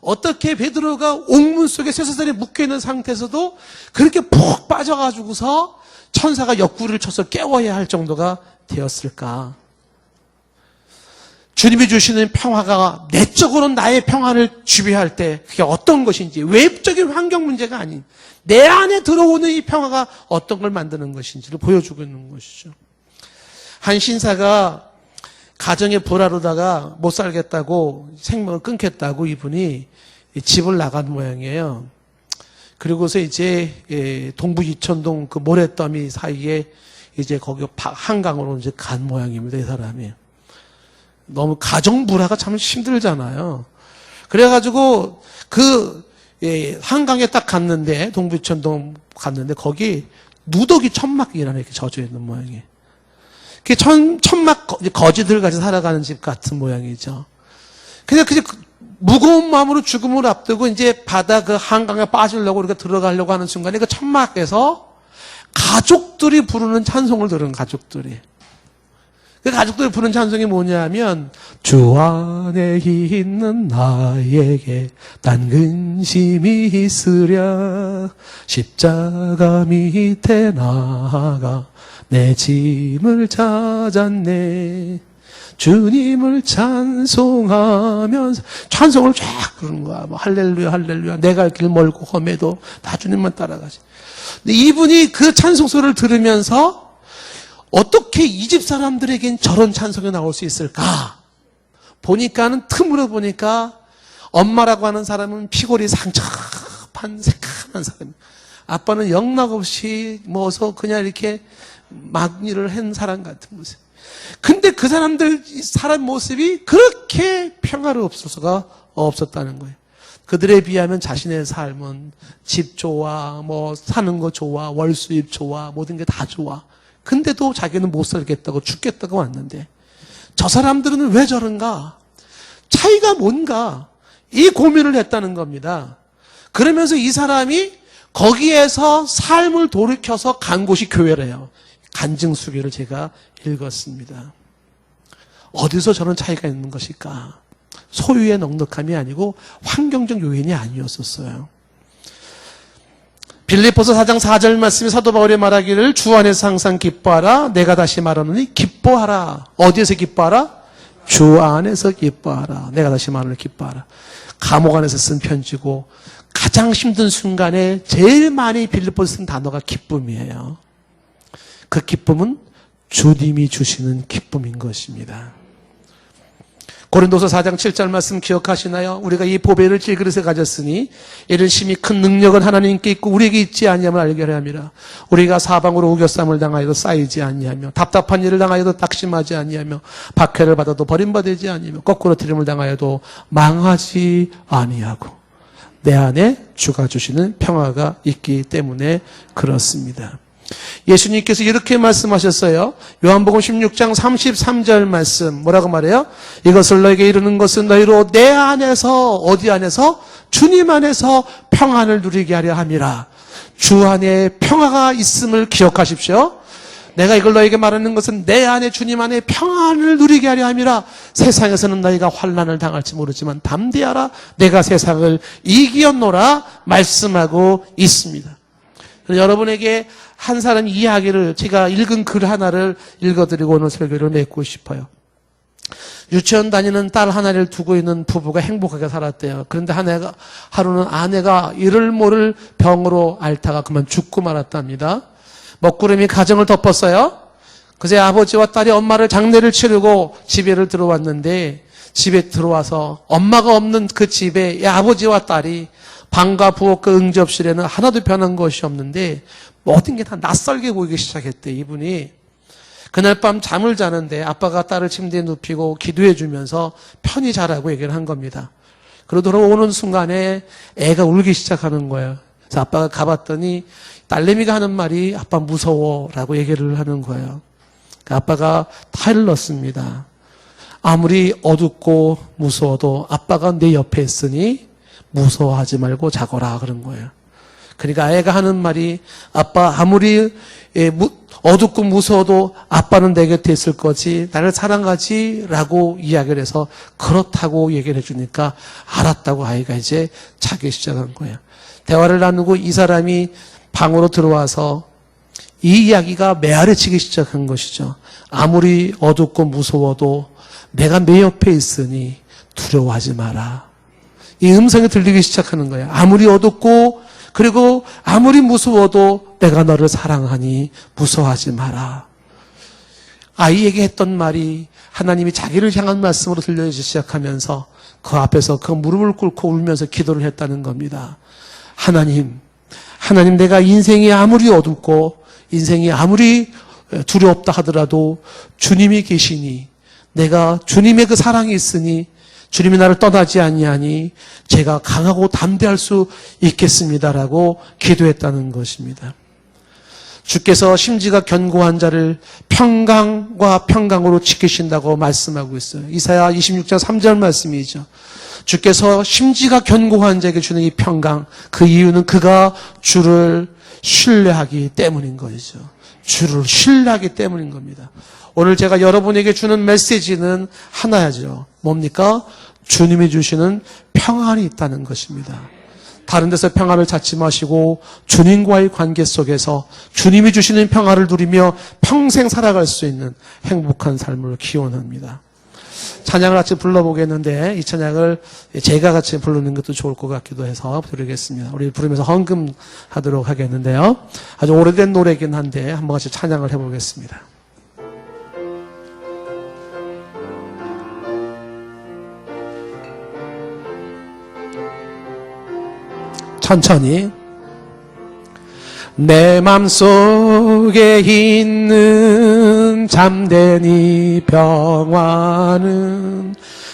어떻게 베드로가 옥문 속에 쇠사슬에 묶여있는 상태에서도 그렇게 푹 빠져가지고서 천사가 옆구리를 쳐서 깨워야 할 정도가 되었을까? 주님이 주시는 평화가 내적으로 나의 평화를 지배할 때 그게 어떤 것인지, 외부적인 환경 문제가 아닌 내 안에 들어오는 이 평화가 어떤 걸 만드는 것인지를 보여주고 있는 것이죠. 한 신사가 가정에 불화로다가 못 살겠다고 생명을 끊겠다고 이분이 집을 나간 모양이에요. 그리고서 이제 동부 이천동 그 모래더미 사이에 이제 거기 한강으로 이제 간 모양입니다, 이 사람이. 너무 가정 불화가 참 힘들잖아요. 그래가지고 한강에 딱 갔는데 동부 이천동 갔는데 거기 누더기 천막이라는 이렇게 젖어 있는 모양이에요. 그게 천막 거지들 같이 살아가는 집 같은 모양이죠. 근데 무거운 마음으로 죽음을 앞두고 이제 바다 그 한강에 빠지려고 이렇게 들어가려고 하는 순간에 그 천막에서 가족들이 부르는 찬송을 들은 가족들이. 그 가족들이 부르는 찬송이 뭐냐면 주 안에 있는 나에게 난 근심이 있으랴 십자가 밑에 나아가 내 짐을 찾았네 주님을 찬송하면서 찬송을 쫙 부르는 거야. 뭐 할렐루야 할렐루야 내 갈 길 멀고 험해도 나 주님만 따라가지. 근데 이분이 그 찬송 소리를 들으면서 어떻게 이 집 사람들에겐 저런 찬송이 나올 수 있을까? 보니까는 틈으로 보니까 엄마라고 하는 사람은 피골이 상접한 새카만 사람. 아빠는 영락없이 뭐서 그냥 이렇게 막 일을 한 사람 같은 모습. 근데 그 사람 모습이 그렇게 평화로울 수가 없었다는 거예요. 그들에 비하면 자신의 삶은 집 좋아, 뭐 사는 거 좋아, 월 수입 좋아, 모든 게 다 좋아. 근데도 자기는 못 살겠다고 죽겠다고 왔는데 저 사람들은 왜 저런가? 차이가 뭔가? 이 고민을 했다는 겁니다. 그러면서 이 사람이 거기에서 삶을 돌이켜서 간 곳이 교회래요. 간증수기를 제가 읽었습니다. 어디서 저런 차이가 있는 것일까? 소유의 넉넉함이 아니고 환경적 요인이 아니었었어요. 빌립보서 4장 4절 말씀에 사도 바울이 말하기를 주 안에서 항상 기뻐하라. 내가 다시 말하노니 기뻐하라. 어디에서 기뻐하라? 주 안에서 기뻐하라. 내가 다시 말하노니 기뻐하라. 감옥 안에서 쓴 편지고 가장 힘든 순간에 제일 많이 빌립보서 쓴 단어가 기쁨이에요. 그 기쁨은 주님이 주시는 기쁨인 것입니다. 고린도서 4장 7절 말씀 기억하시나요? 우리가 이 보배를 질그릇에 가졌으니 이런 심히 큰 능력은 하나님께 있고 우리에게 있지 아니하면 알게 함이라. 우리가 사방으로 우겨쌈을 당하여도 쌓이지 아니하며 답답한 일을 당하여도 낙심하지 아니하며 박해를 받아도 버림받지 아니하며 거꾸로 트림을 당하여도 망하지 아니하고 내 안에 주가 주시는 평화가 있기 때문에 그렇습니다. 예수님께서 이렇게 말씀하셨어요. 요한복음 16장 33절 말씀 뭐라고 말해요? 이것을 너에게 이르는 것은 너희로 내 안에서 어디 안에서? 주님 안에서 평안을 누리게 하려 함이라. 주 안에 평화가 있음을 기억하십시오. 내가 이걸 너에게 말하는 것은 내 안에 주님 안에 평안을 누리게 하려 함이라. 세상에서는 너희가 환난을 당할지 모르지만 담대하라. 내가 세상을 이기었노라 말씀하고 있습니다. 여러분에게 한 사람 이야기를 제가 읽은 글 하나를 읽어드리고 오늘 설교를 맺고 싶어요. 유치원 다니는 딸 하나를 두고 있는 부부가 행복하게 살았대요. 그런데 하루는 아내가 이를 모를 병으로 앓다가 그만 죽고 말았답니다. 먹구름이 가정을 덮었어요. 그제 아버지와 딸이 엄마를 장례를 치르고 집에를 들어왔는데 집에 들어와서 엄마가 없는 그 집에 이 아버지와 딸이 방과 부엌 그 응접실에는 하나도 변한 것이 없는데 모든 게 다 낯설게 보이기 시작했대. 이분이 그날 밤 잠을 자는데 아빠가 딸을 침대에 눕히고 기도해 주면서 편히 자라고 얘기를 한 겁니다. 그러고 들어오는 순간에 애가 울기 시작하는 거예요. 그래서 아빠가 가봤더니 딸내미가 하는 말이 아빠 무서워라고 얘기를 하는 거예요. 아빠가 타일을 넣습니다. 아무리 어둡고 무서워도 아빠가 내 옆에 있으니 무서워하지 말고 자거라 그런 거예요. 그러니까 애가 하는 말이 아빠 아무리 어둡고 무서워도 아빠는 내 곁에 있을 거지 나를 사랑하지 라고 이야기를 해서 그렇다고 얘기를 해주니까 알았다고 아이가 이제 자기 시작한 거예요. 대화를 나누고 이 사람이 방으로 들어와서 이 이야기가 메아리치기 시작한 것이죠. 아무리 어둡고 무서워도 내가 내 옆에 있으니 두려워하지 마라. 이 음성이 들리기 시작하는 거예요. 아무리 어둡고 그리고 아무리 무서워도 내가 너를 사랑하니 무서워하지 마라. 아이에게 했던 말이 하나님이 자기를 향한 말씀으로 들려주기 시작하면서 그 앞에서 그 무릎을 꿇고 울면서 기도를 했다는 겁니다. 하나님 내가 인생이 아무리 어둡고 인생이 아무리 두렵다 하더라도 주님이 계시니 내가 주님의 그 사랑이 있으니 주님이 나를 떠나지 아니하니 제가 강하고 담대할 수 있겠습니다라고 기도했다는 것입니다. 주께서 심지가 견고한 자를 평강과 평강으로 지키신다고 말씀하고 있어요. 이사야 26장 3절 말씀이죠. 주께서 심지가 견고한 자에게 주는 이 평강, 그 이유는 그가 주를 신뢰하기 때문인 것이죠. 주를 신뢰하기 때문인 겁니다. 오늘 제가 여러분에게 주는 메시지는 하나야죠. 뭡니까? 주님이 주시는 평안이 있다는 것입니다. 다른 데서 평안을 찾지 마시고 주님과의 관계 속에서 주님이 주시는 평안을 누리며 평생 살아갈 수 있는 행복한 삶을 기원합니다. 찬양을 같이 불러보겠는데 이 찬양을 제가 같이 부르는 것도 좋을 것 같기도 해서 부르겠습니다. 우리 부르면서 헌금하도록 하겠는데요. 아주 오래된 노래이긴 한데 한번 같이 찬양을 해보겠습니다. 천천히. 내 맘속에 있는 잠든 이 평화는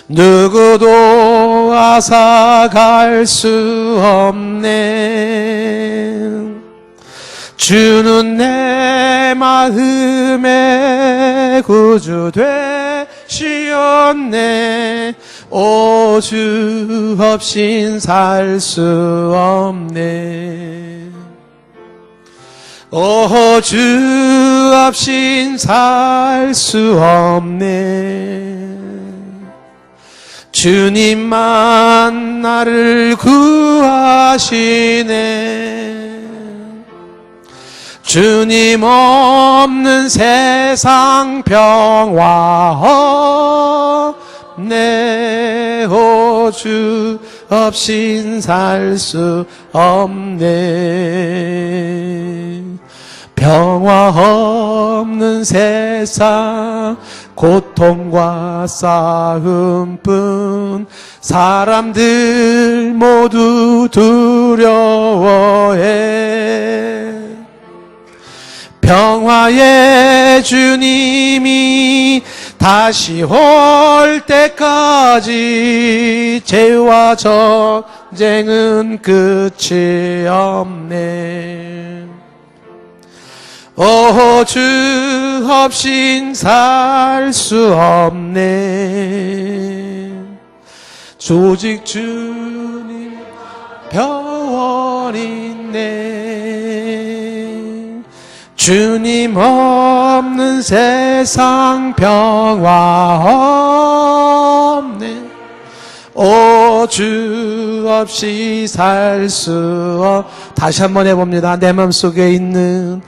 누구도 앗아갈 수 없네. 주는 내 마음의 구주 되시었네. 오 주 없인 살 수 없네. 오 주 없인 살 수 없네. 주님만 나를 구하시네. 주님 없는 세상 평화 없네. 오 주 없인 살 수 없네. 평화 없는 세상 고통과 싸움뿐 사람들 모두 두려워해. 평화의 주님이 다시 올 때까지 죄와 전쟁은 끝이 없네. 오, 주 없인 살 수 없네. 조직 주님 평원이네. 주님 없는 세상 평화 없네. 오, 주 없이 살 수 다시 한번 해봅니다. 내 맘속에 있는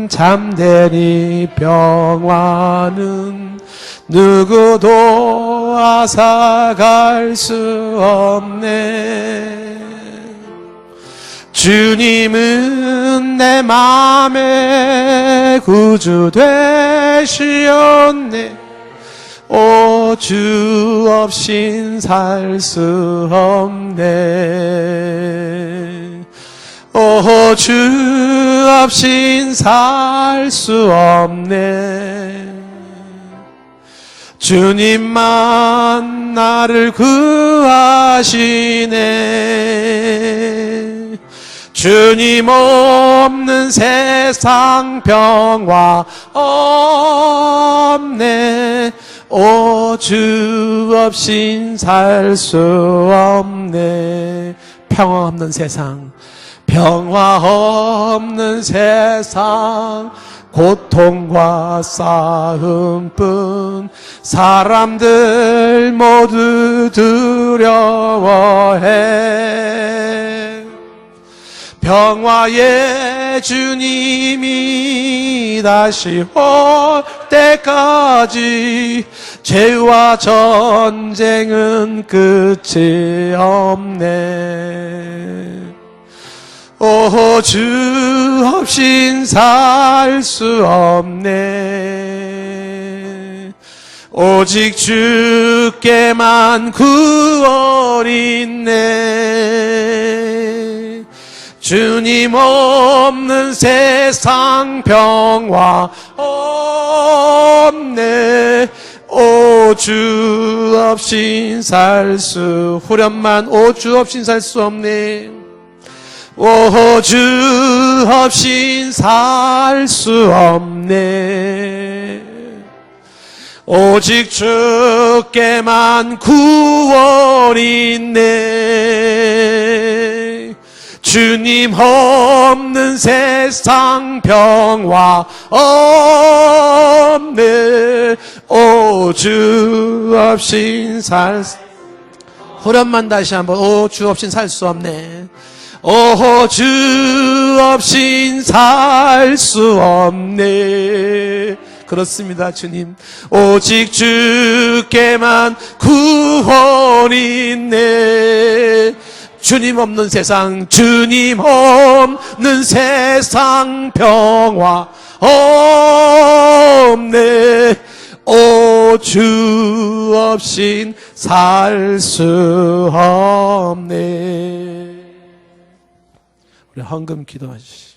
참된 이 평화는 누구도 앗아갈 수 없네. 주님은 내 맘의 구주 되시었네. 오, 주 없인 살 수 없네. 오, 주 없인 살 수 없네. 주님만 나를 구하시네. 주님 없는 세상 평화 없네. 오, 주 없인 살 수 없네. 평화 없는 세상, 평화 없는 세상, 고통과 싸움뿐 사람들 모두 두려워해. 평화의 주님이 다시 올 때까지 죄와 전쟁은 끝이 없네. 오, 주 없인 살 수 없네. 오직 주께만 구원이 있네. 주님 없는 세상 평화 없네. 오, 주 없인 살 수 후련만 오, 주 없인 살 수 없네. 오, 주 없인 살 수 없네. 오직 주께만 구원이 있네. 주님 없는 세상 평화 없네. 오, 주 없인 살 수 후련만 다시 한번 오, 주 없인 살 수 없네. 오, 주 없인 살 수 없네. 그렇습니다, 주님. 오직 주께만 구원이 있네. 주님 없는 세상, 주님 없는 세상 평화 없네. 오, 주 없인 살 수 없네. 우리 헌금 기도하시죠.